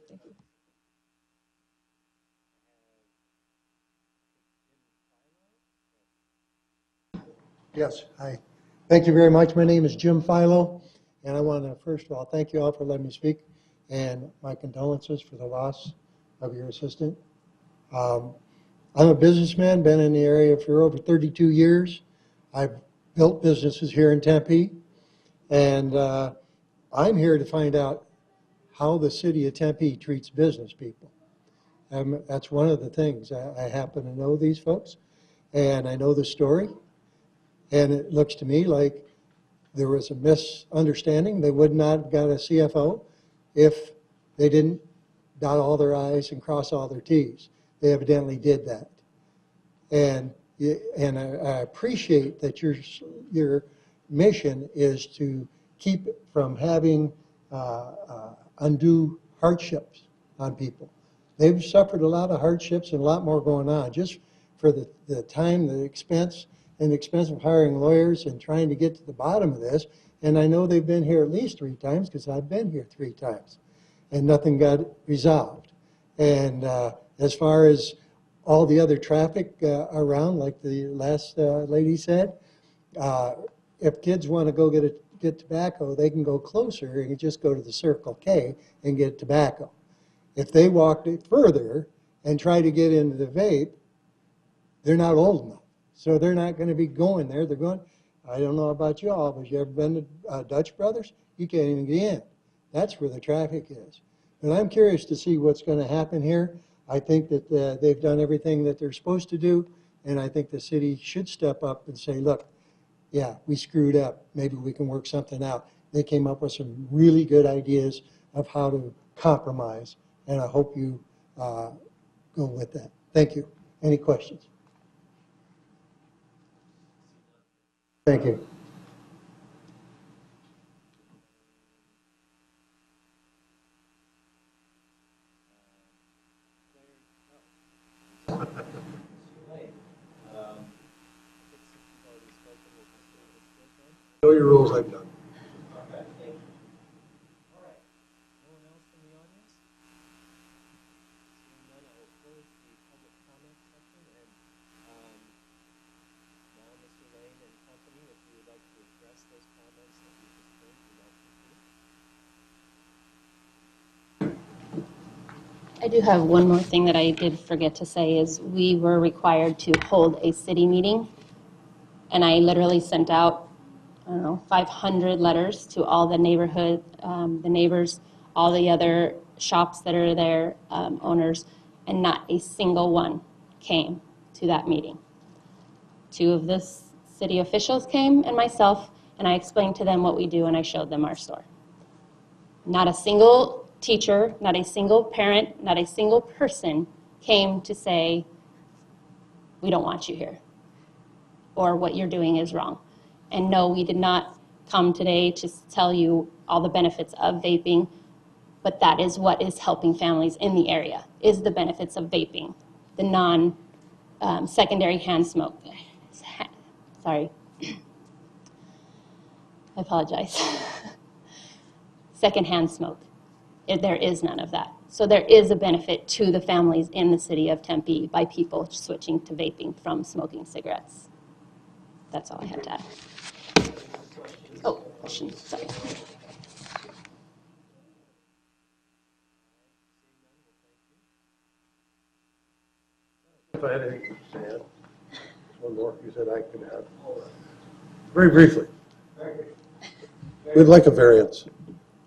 Thank you. Yes, hi. Thank you very much. My name is Jim Philo, and I want to, first of all, thank you all for letting me speak, and my condolences for the loss of your assistant. I'm a businessman, been in the area for over 32 years. I've built businesses here in Tempe, and I'm here to find out how the city of Tempe treats business people. That's one of the things. I happen to know these folks, and I know the story. And it looks to me like there was a misunderstanding. They would not have got a CFO if they didn't dot all their I's and cross all their T's. They evidently did that. And I appreciate that your mission is to keep from having undue hardships on people. They've suffered a lot of hardships and a lot more going on. Just for the time, the expense, and the expense of hiring lawyers and trying to get to the bottom of this. And I know they've been here at least 3 times because I've been here 3 times and nothing got resolved. And as far as all the other traffic around, like the last lady said, if kids want to go get tobacco, they can go closer and just go to the Circle K and get tobacco. If they walk further and try to get into the vape, they're not old enough. So they're not going to be going there. They're going, I don't know about you all, but you ever been to Dutch Brothers? You can't even get in. That's where the traffic is. But I'm curious to see what's going to happen here. I think that they've done everything that they're supposed to do, and I think the city should step up and say, look, yeah, we screwed up. Maybe we can work something out. They came up with some really good ideas of how to compromise, and I hope you go with that. Thank you. Any questions? Thank you. Know your rules, I'm done. Okay, thank you. All right. No one else from the audience? Seeing none, I will close the public comment section. And now, Mr. Lane and company, if you would like to address those comments that you just heard, you're welcome to. I do have one more thing that I did forget to say is we were required to hold a city meeting, and I literally sent out, 500 letters to all the neighborhood, the neighbors, all the other shops that are there, owners, and not a single one came to that meeting. 2 of the city officials came and myself, and I explained to them what we do, and I showed them our store. Not a single teacher, not a single parent, not a single person came to say, we don't want you here, or what you're doing is wrong. And no, we did not come today to tell you all the benefits of vaping, but that is what is helping families in the area, is the benefits of vaping, the non-secondary hand smoke. Sorry, I apologize. Secondhand smoke. There is none of that. So there is a benefit to the families in the city of Tempe by people switching to vaping from smoking cigarettes. That's all I had to add. Oh, question, sorry. If I had anything to add, one more, you said I could add. Very briefly. We'd like a variance.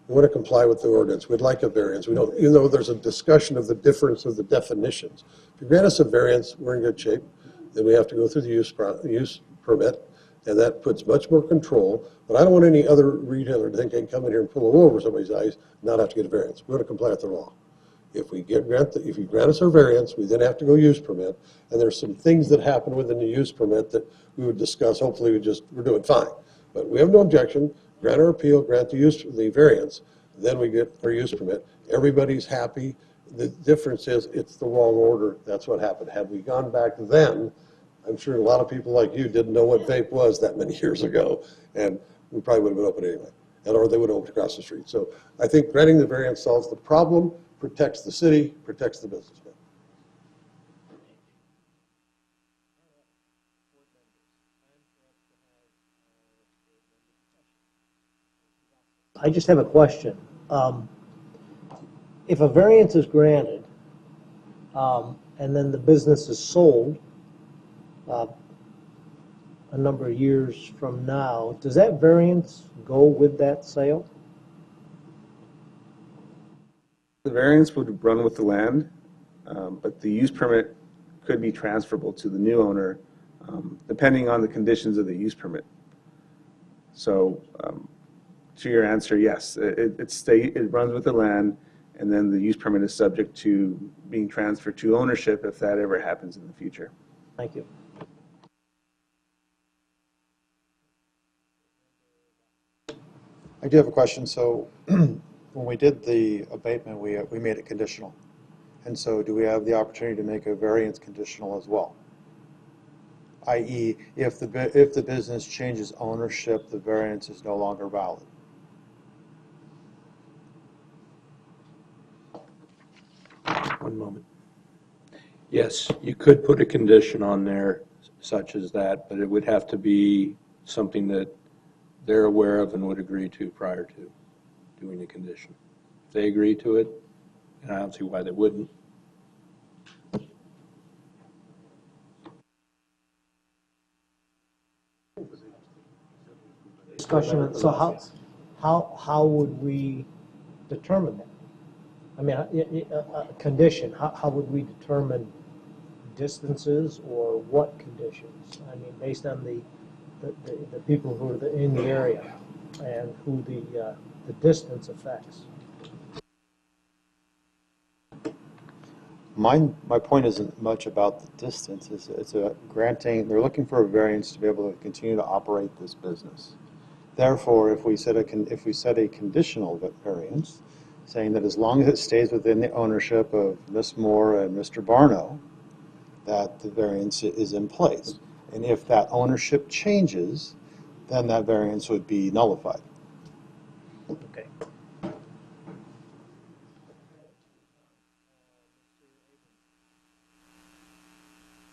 We want to comply with the ordinance. We'd like a variance. We don't, even though there's a discussion of the difference of the definitions. If you grant us a variance, we're in good shape. Then we have to go through the use permit, and that puts much more control. But I don't want any other retailer to think they can come in here and pull a wool over somebody's eyes and not have to get a variance. We want to comply with the law. If you grant us our variance, we then have to go use permit, and there's some things that happen within the use permit that we would discuss. Hopefully we're doing fine. But we have no objection. Grant our appeal, grant the variance, then we get our use permit. Everybody's happy. The difference is it's the wrong order. That's what happened. Had we gone back then, I'm sure a lot of people like you didn't know what vape was that many years ago, and we probably would have been open anyway, or they would have opened across the street. So I think granting the variance solves the problem, protects the city, protects the businessman. I just have a question. If a variance is granted, and then the business is sold a number of years from now, does that variance go with that sale? The variance would run with the land, but the use permit could be transferable to the new owner, depending on the conditions of the use permit. So to your answer, yes, it runs with the land, and then the use permit is subject to being transferred to ownership if that ever happens in the future. Thank you. I do have a question. So when we did the abatement, we made it conditional. And so do we have the opportunity to make a variance conditional as well? I.e., if the business changes ownership, the variance is no longer valid. One moment. Yes, you could put a condition on there such as that, but it would have to be something that they're aware of and would agree to prior to doing the condition. If they agree to it, and I don't see why they wouldn't. Discussion. So how would we determine that? I mean, a condition. How would we determine distances or what conditions? I mean, based on the people who are in the area and who the distance affects. My point isn't much about the distance. It's a granting. They're looking for a variance to be able to continue to operate this business. Therefore, if we set a conditional variance, saying that as long as it stays within the ownership of Ms. Moore and Mr. Barno, that the variance is in place. And if that ownership changes, then that variance would be nullified. Okay.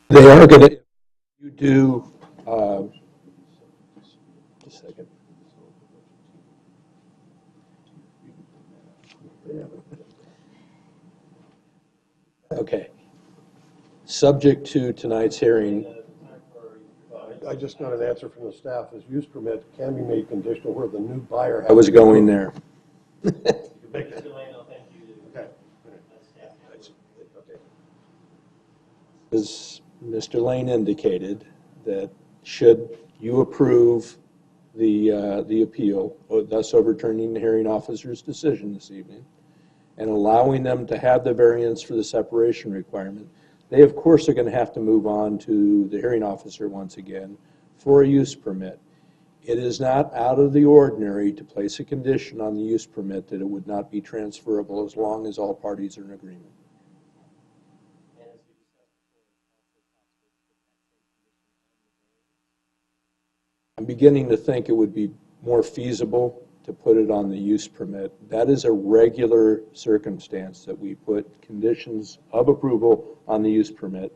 They are going to, you do, just a second. Okay. Subject to tonight's hearing. I just got an answer from the staff, is use permit can be made conditional where the new buyer has. I was going there. As Mr. Lane indicated, that should you approve the appeal, thus overturning the hearing officer's decision this evening, and allowing them to have the variance for the separation requirement, they of course are going to have to move on to the hearing officer once again for a use permit. It is not out of the ordinary to place a condition on the use permit that it would not be transferable as long as all parties are in agreement. I'm beginning to think it would be more feasible to put it on the use permit. That is a regular circumstance that we put conditions of approval on the use permit.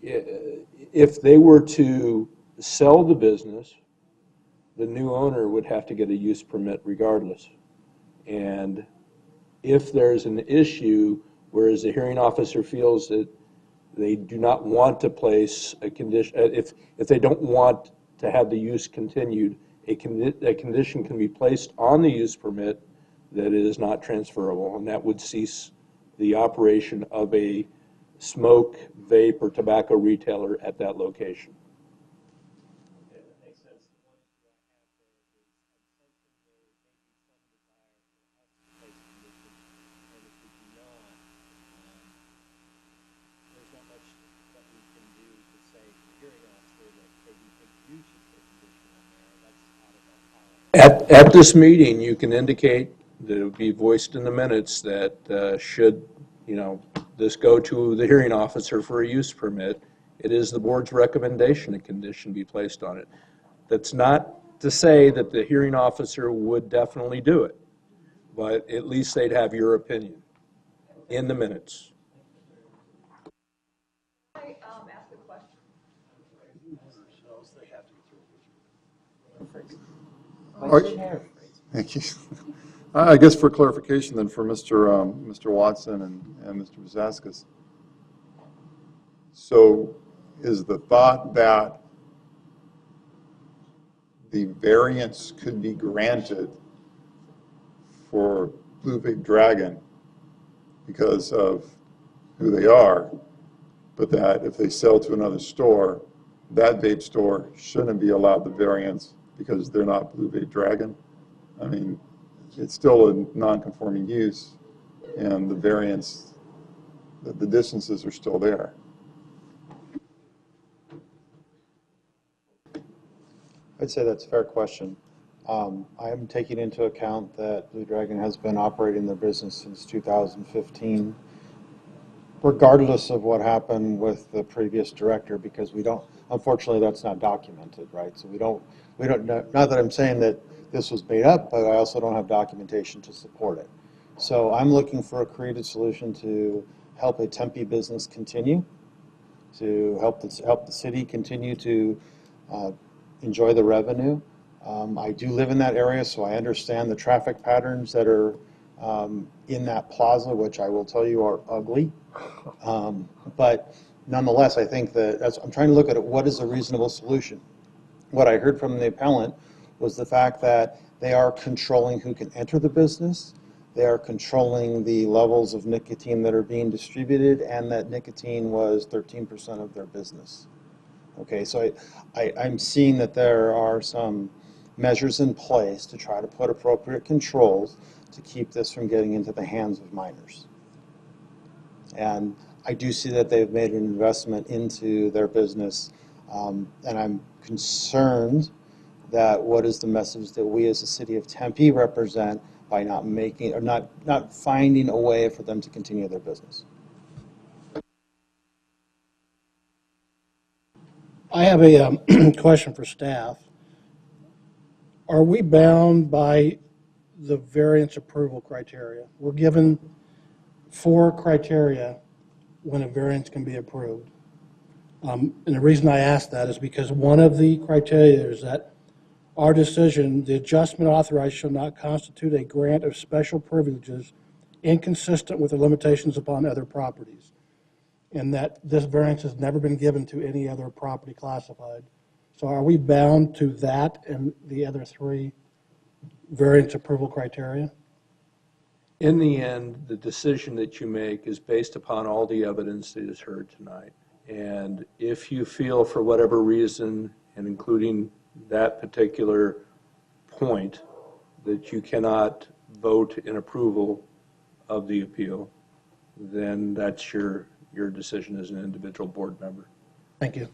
If they were to sell the business, the new owner would have to get a use permit regardless. And if there's an issue, whereas the hearing officer feels that they do not want to place a condition, if they don't want to have the use continued, a condition can be placed on the use permit that it is not transferable, and that would cease the operation of a smoke, vape, or tobacco retailer at that location. At this meeting, you can indicate that it would be voiced in the minutes that should, this go to the hearing officer for a use permit, it is the board's recommendation a condition be placed on it. That's not to say that the hearing officer would definitely do it, but at least they'd have your opinion in the minutes. Thank you. I guess for clarification then for Mr. Watson and Mr. Vazaskis. So is the thought that the variance could be granted for Blue Vape Dragon because of who they are, but that if they sell to another store, that vape store shouldn't be allowed the variance because they're not Blue Vape Dragon? I mean, it's still a non-conforming use, and the variance, the distances are still there. I'd say that's a fair question. I am taking into account that Blue Dragon has been operating their business since 2015, regardless of what happened with the previous director, because we don't, unfortunately, that's not documented, right? So we don't know, not that I'm saying that this was made up, but I also don't have documentation to support it. So I'm looking for a creative solution to help a Tempe business continue, to help the city continue to enjoy the revenue. I do live in that area, so I understand the traffic patterns that are in that plaza, which I will tell you are ugly. But nonetheless, I think that I'm trying to look at it, what is a reasonable solution? What I heard from the appellant was the fact that they are controlling who can enter the business, they are controlling the levels of nicotine that are being distributed, and that nicotine was 13% of their business. Okay, so I'm seeing that there are some measures in place to try to put appropriate controls to keep this from getting into the hands of minors. And I do see that they've made an investment into their business, and I'm concerned that what is the message that we as the city of Tempe represent by not making, or not finding a way for them to continue their business. I have a question for staff. Are we bound by the variance approval criteria? We're given 4 criteria when a variance can be approved. And the reason I ask that is because one of the criteria is that our decision, the adjustment authorized shall not constitute a grant of special privileges inconsistent with the limitations upon other properties, and that this variance has never been given to any other property classified. So are we bound to that and the other 3 variance approval criteria? In the end, the decision that you make is based upon all the evidence that is heard tonight. And if you feel for whatever reason, and including that particular point that you cannot vote in approval of the appeal, then that's your decision as an individual board member. Thank you.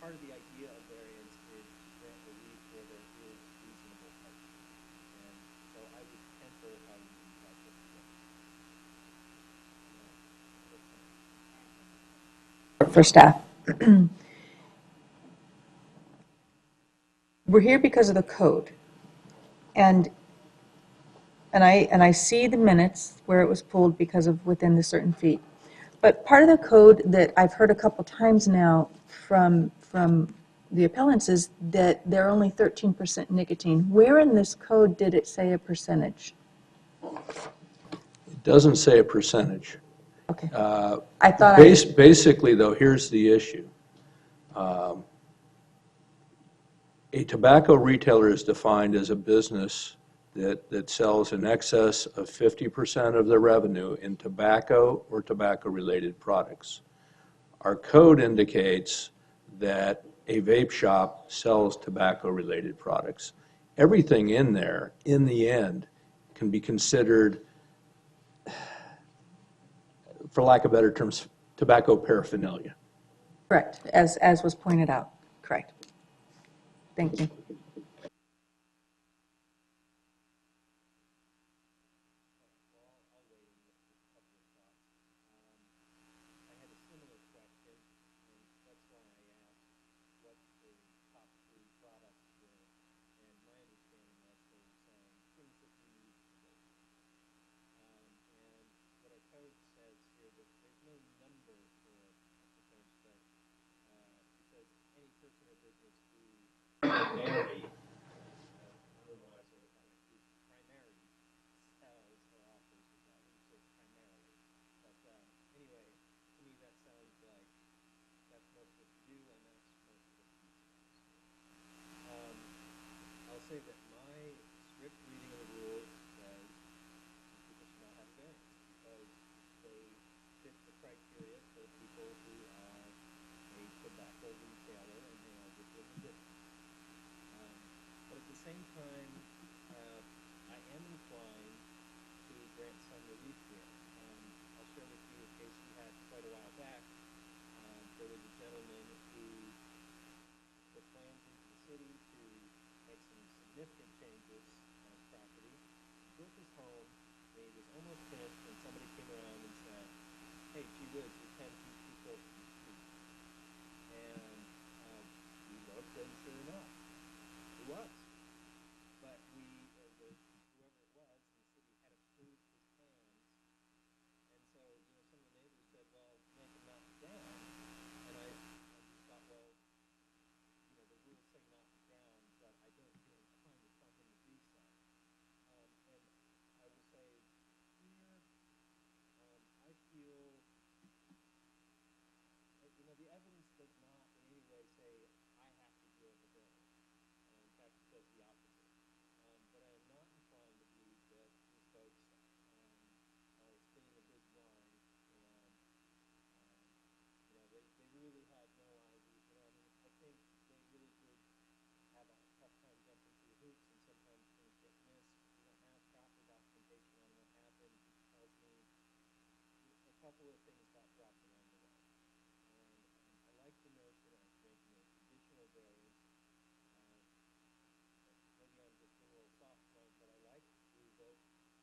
Part of the idea of variance is to grant relief where there is reasonable hardship. And so I would temper how you use that discipline. For staff. We're here because of the code. And I see the minutes where it was pulled because of within the certain feet. But part of the code that I've heard a couple times now from the appellants is that they're only 13% nicotine. Where in this code did it say a percentage? It doesn't say a percentage. Okay. I thought Basically, though, here's the issue. A tobacco retailer is defined as a business that sells in excess of 50% of their revenue in tobacco or tobacco-related products. Our code indicates that a vape shop sells tobacco-related products. Everything in there, in the end, can be considered, for lack of better terms, tobacco paraphernalia. correct, as was pointed out. Correct. Thank you. I'll say that my strict reading of the rules says people should not have a variance because they fit the criteria for people who are a tobacco retailer and they are within the business. But at the same time, I am inclined to grant some relief here. I'll share with you a case we had quite a while back. There was a gentleman who put plans into the city to make some significant changes on his property. He built his home, and he was almost finished when somebody came around and said, hey, gee whiz, you're 10 feet too close to the street. And we looked, and sure enough, he was. But whoever it was in the city had approved his plans. And so, some of the neighbors said, well, make him knock it down. And I just thought, well, the rules say knock it down, but I don't feel inclined to tell him to do so. And I will say here, I feel, the evidence does not in any way say I have to give a variance. In fact, it says the opposite. But I am not inclined to believe that these folks are spinning a big yarn and they really had no idea. I think they really did have a tough time jumping through hoops, and sometimes things get missed. We don't have proper documentation on what happened, which tells me a couple of things got dropped along the way. And I like the notion of granting a conditional variance. Maybe I'm just being a little soft tonight, but I like Blue Dragon Vape.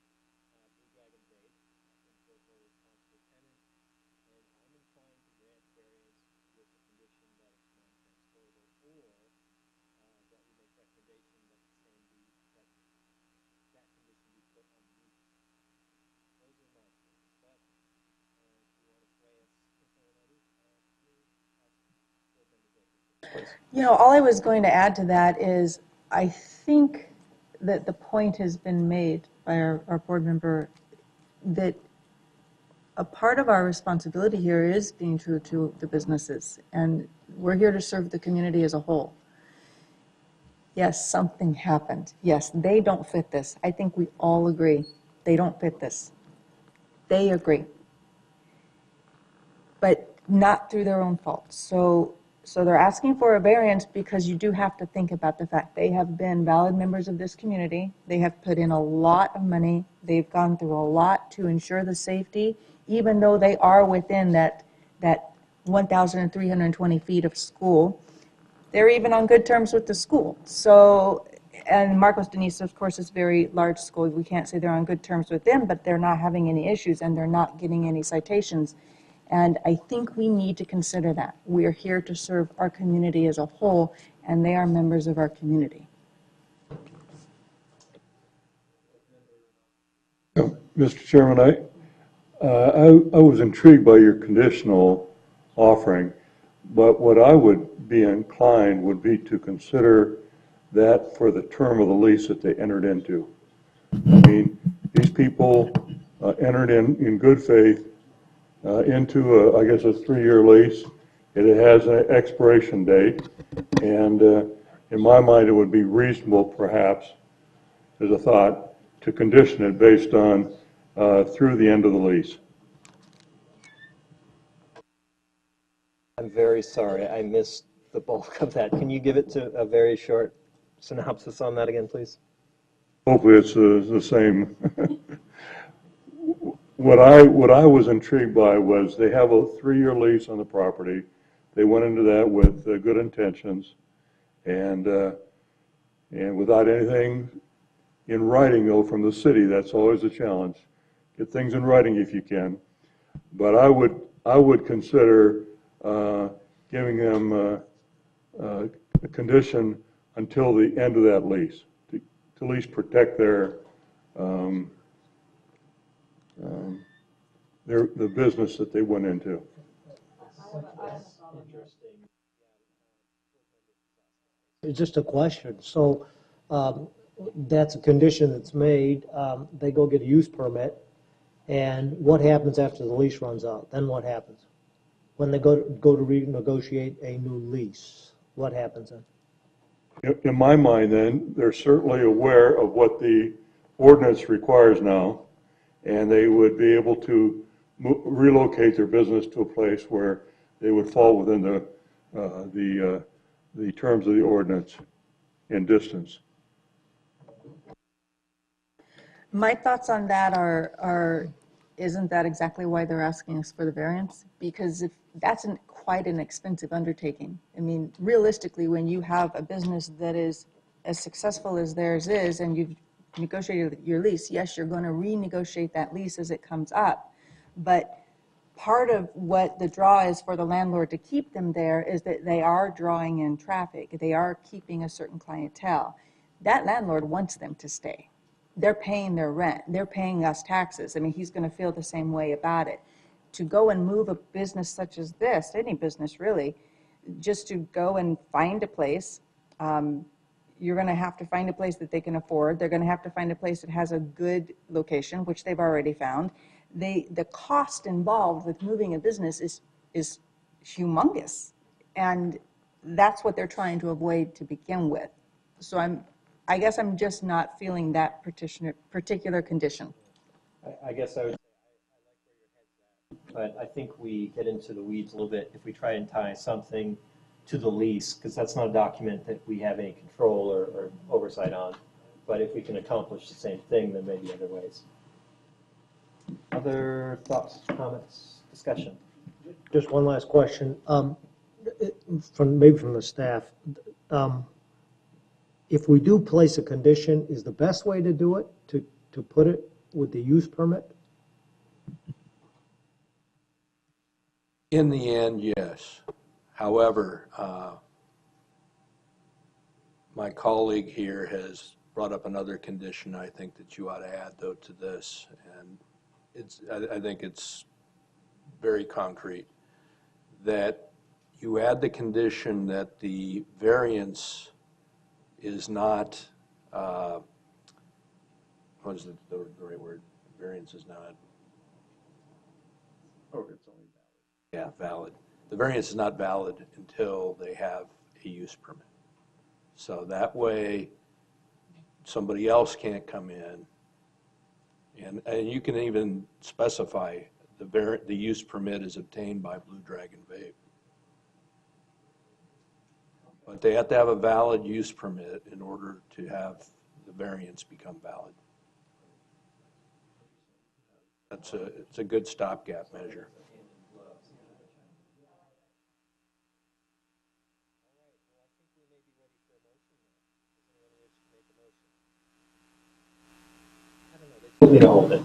I think that they're a responsible tenant, and I'm inclined to grant variance with the condition that it's non-transferable, or that we make recommendation that the same be that condition be put on the use. Those are my feelings. But if you want to sway us one way or another, board member Baker, please. All I was going to add to that is I think that the point has been made by our board member that a part of our responsibility here is being true to the businesses, and we're here to serve the community as a whole. Yes, something happened. Yes, they don't fit this. I think we all agree. They don't fit this. They agree. But not through their own fault. So they're asking for a variance because you do have to think about the fact they have been valid members of this community. They have put in a lot of money. They've gone through a lot to ensure the safety, even though they are within that 1,320 feet of school. They're even on good terms with the school. So, and Marcos Denise, of course, is a very large school. We can't say they're on good terms with them, but they're not having any issues and they're not getting any citations. And I think we need to consider that. We are here to serve our community as a whole, and they are members of our community. Mr. Chairman, I was intrigued by your conditional offering, but what I would be inclined would be to consider that for the term of the lease that they entered into. I mean, these people entered in good faith into, I guess, a 3-year lease. It has an expiration date, and in my mind, it would be reasonable, perhaps, as a thought, to condition it based on through the end of the lease. I'm very sorry, I missed the bulk of that. Can you give it to a very short synopsis on that again, please? Hopefully it's the same. What I was intrigued by was they have a 3-year lease on the property. They went into that with good intentions, and without anything in writing, though, from the city. That's always a challenge. Get things in writing if you can. But I would consider giving them a condition until the end of that lease to at least protect the business that they went into. It's just a question. So that's a condition that's made. They go get a use permit. And what happens after the lease runs out? Then what happens? When they go to renegotiate a new lease, what happens then? In my mind, then, they're certainly aware of what the ordinance requires now, and they would be able to relocate their business to a place where they would fall within the terms of the ordinance in distance. My thoughts on that are isn't that exactly why they're asking us for the variance? Because if that's quite an expensive undertaking. I mean, realistically, when you have a business that is as successful as theirs is, and you've negotiated your lease, yes, you're going to renegotiate that lease as it comes up. But part of what the draw is for the landlord to keep them there is that they are drawing in traffic. They are keeping a certain clientele. That landlord wants them to stay. They're paying their rent. They're paying us taxes. I mean, he's going to feel the same way about it. To go and move a business such as this, any business really, just to go and find a place, you're going to have to find a place that they can afford. They're going to have to find a place that has a good location, which they've already found. The cost involved with moving a business is humongous, and that's what they're trying to avoid to begin with. So I guess I'm just not feeling that particular condition. I guess I would say I like where your head's at, but I think we get into the weeds a little bit if we try and tie something to the lease, because that's not a document that we have any control or oversight on. But if we can accomplish the same thing, then maybe other ways. Other thoughts, comments, discussion? Just one last question. Maybe from the staff. If we do place a condition, is the best way to do it to put it with the use permit? In the end, yes. However, my colleague here has brought up another condition I think that you ought to add, though, to this, and I think it's very concrete, that you add the condition that the variance is not what is the right word? Variance is not, Oh, it's only yeah, valid. The variance is not valid until they have a use permit. So that way, somebody else can't come in. And you can even specify the use permit is obtained by Blue Dragon Vape. But they have to have a valid use permit in order to have the variance become valid. It's a good stopgap measure. Want me to hold it?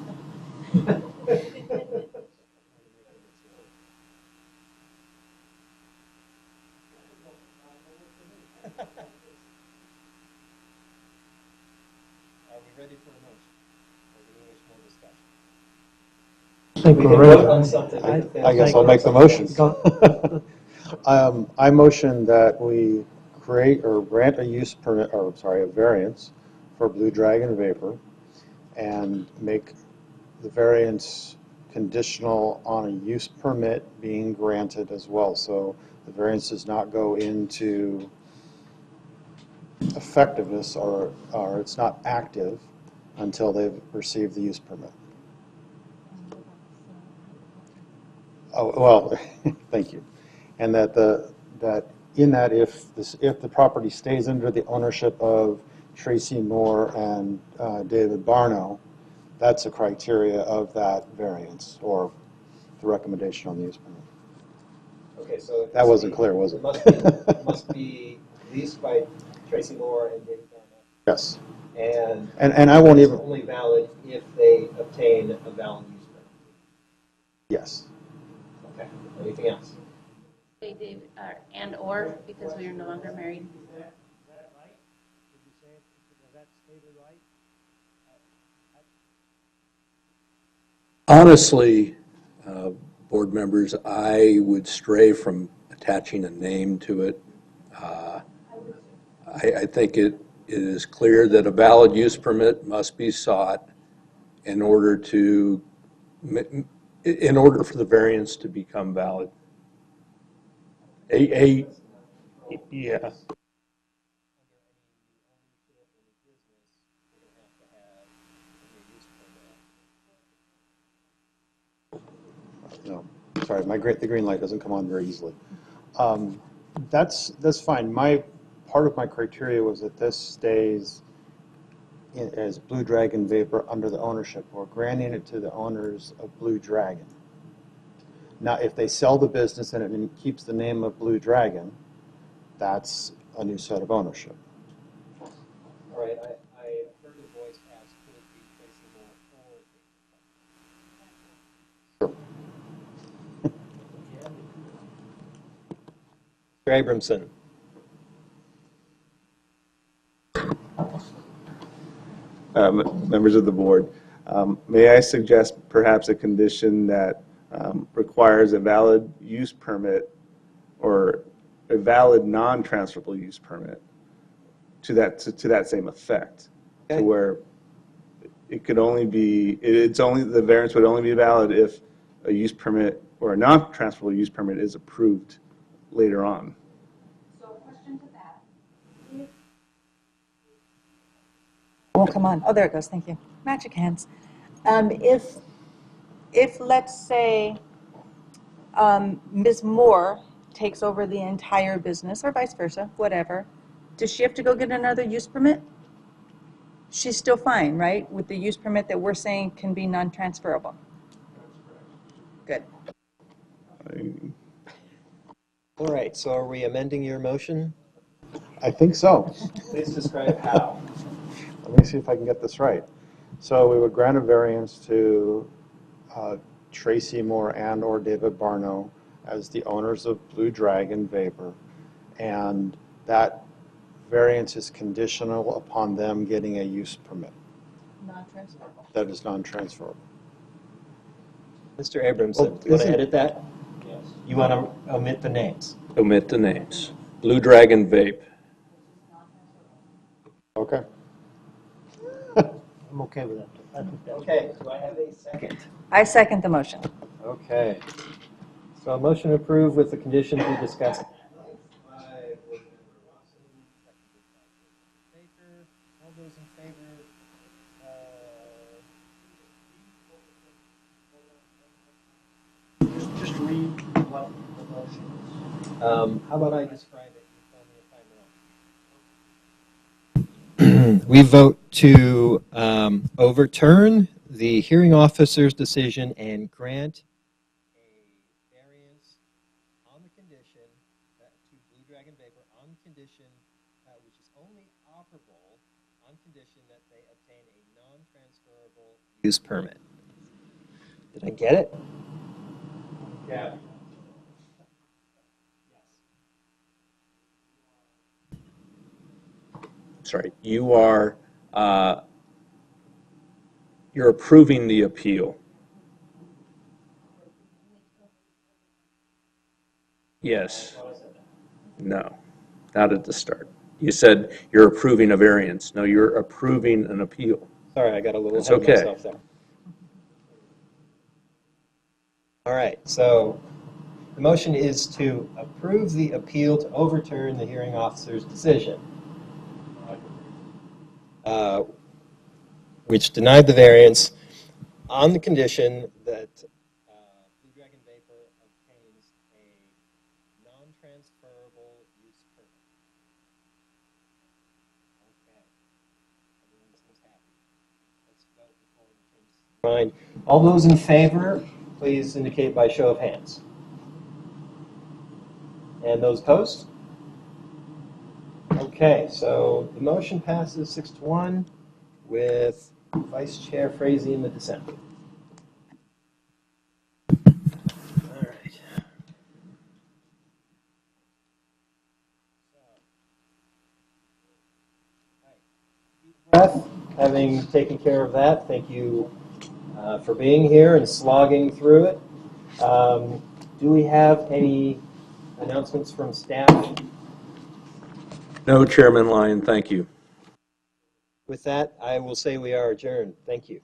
Are we ready for a motion? Or do we wish more discussion? I think We we're can ready. vote on something. I guess I'll make the motion. Go. I motion that we create or grant a use permit, or sorry, a variance for Blue Dragon Vapor and make the variance conditional on a use permit being granted as well. So the variance does not go into effectiveness or it's not active until they've received the use permit. Oh, well, thank you. And that if the property stays under the ownership of Tracy Moore and David Barno, that's a criteria of that variance or the recommendation on the use permit. Okay, so That wasn't clear, was it? It must be leased by Tracy Moore and David Barnett. Yes. And I won't it's even. only valid if they obtain a valid use permit. Yes. Okay, anything else? Say David, and or, because we are no longer married. Honestly, board members, I would stray from attaching a name to it. I think it is clear that a valid use permit must be sought in order for the variance to become valid. Yeah. No, sorry, the green light doesn't come on very easily. That's fine. Part of my criteria was that this stays as Blue Dragon Vapor under the ownership or granting it to the owners of Blue Dragon. Now, if they sell the business and it keeps the name of Blue Dragon, that's a new set of ownership. All right, I heard a voice ask, could it be Tracy Moore or Mr. Abramson? Members of the board, may I suggest perhaps a condition that requires a valid use permit or a valid non-transferable use permit to that same effect, Okay. to where it could only be, the variance would only be valid if a use permit or a non-transferable use permit is approved later on. So a question to that. Oh, come on. Oh, there it goes. Thank you. Magic hands. If let's say, Ms. Moore takes over the entire business or vice versa, whatever, does she have to go get another use permit? She's still fine, right? With the use permit that we're saying can be non-transferable. Good. All right, so are we amending your motion? I think so. Please describe how. Let me see if I can get this right. So we would grant a variance to Tracy Moore and or David Barno as the owners of Blue Dragon Vapor, and that variance is conditional upon them getting a use permit. Non-transferable. That is non-transferable. Mr. Abramson, do you want to edit that? Yes. You want to omit the names? Omit the names. Blue Dragon Vape. Okay. I'm okay with that. I think that- Okay, do I have a second? I second the motion. Okay. So a motion approved with the conditions we discussed. All those in favor? Just read what the motion is. How about I describe it? You tell me if I'm wrong. We vote to overturn the hearing officer's decision and grant a variance on the condition to Blue Dragon Vapor on condition, which is only operable on condition that they obtain a non-transferable use permit. Did I get it? Yeah. Sorry, you're approving the appeal. Yes. No, not at the start. You said you're approving a variance. No, you're approving an appeal. Sorry, I got a little It's ahead of okay. myself there. All right, so the motion is to approve the appeal to overturn the hearing officer's decision, which denied the variance on the condition that Blue Dragon Vapor obtains a non-transferable use permit. Okay. Everyone seems happy. Let's vote before we change mind. All those in favor, please indicate by show of hands. And those opposed? Okay, so the motion passes 6-1 with Vice Chair Frazee in the dissent. All right. Breath, having taken care of that, thank you for being here and slogging through it. Do we have any announcements from staff? No, Chairman Lyon, thank you. With that, I will say we are adjourned. Thank you.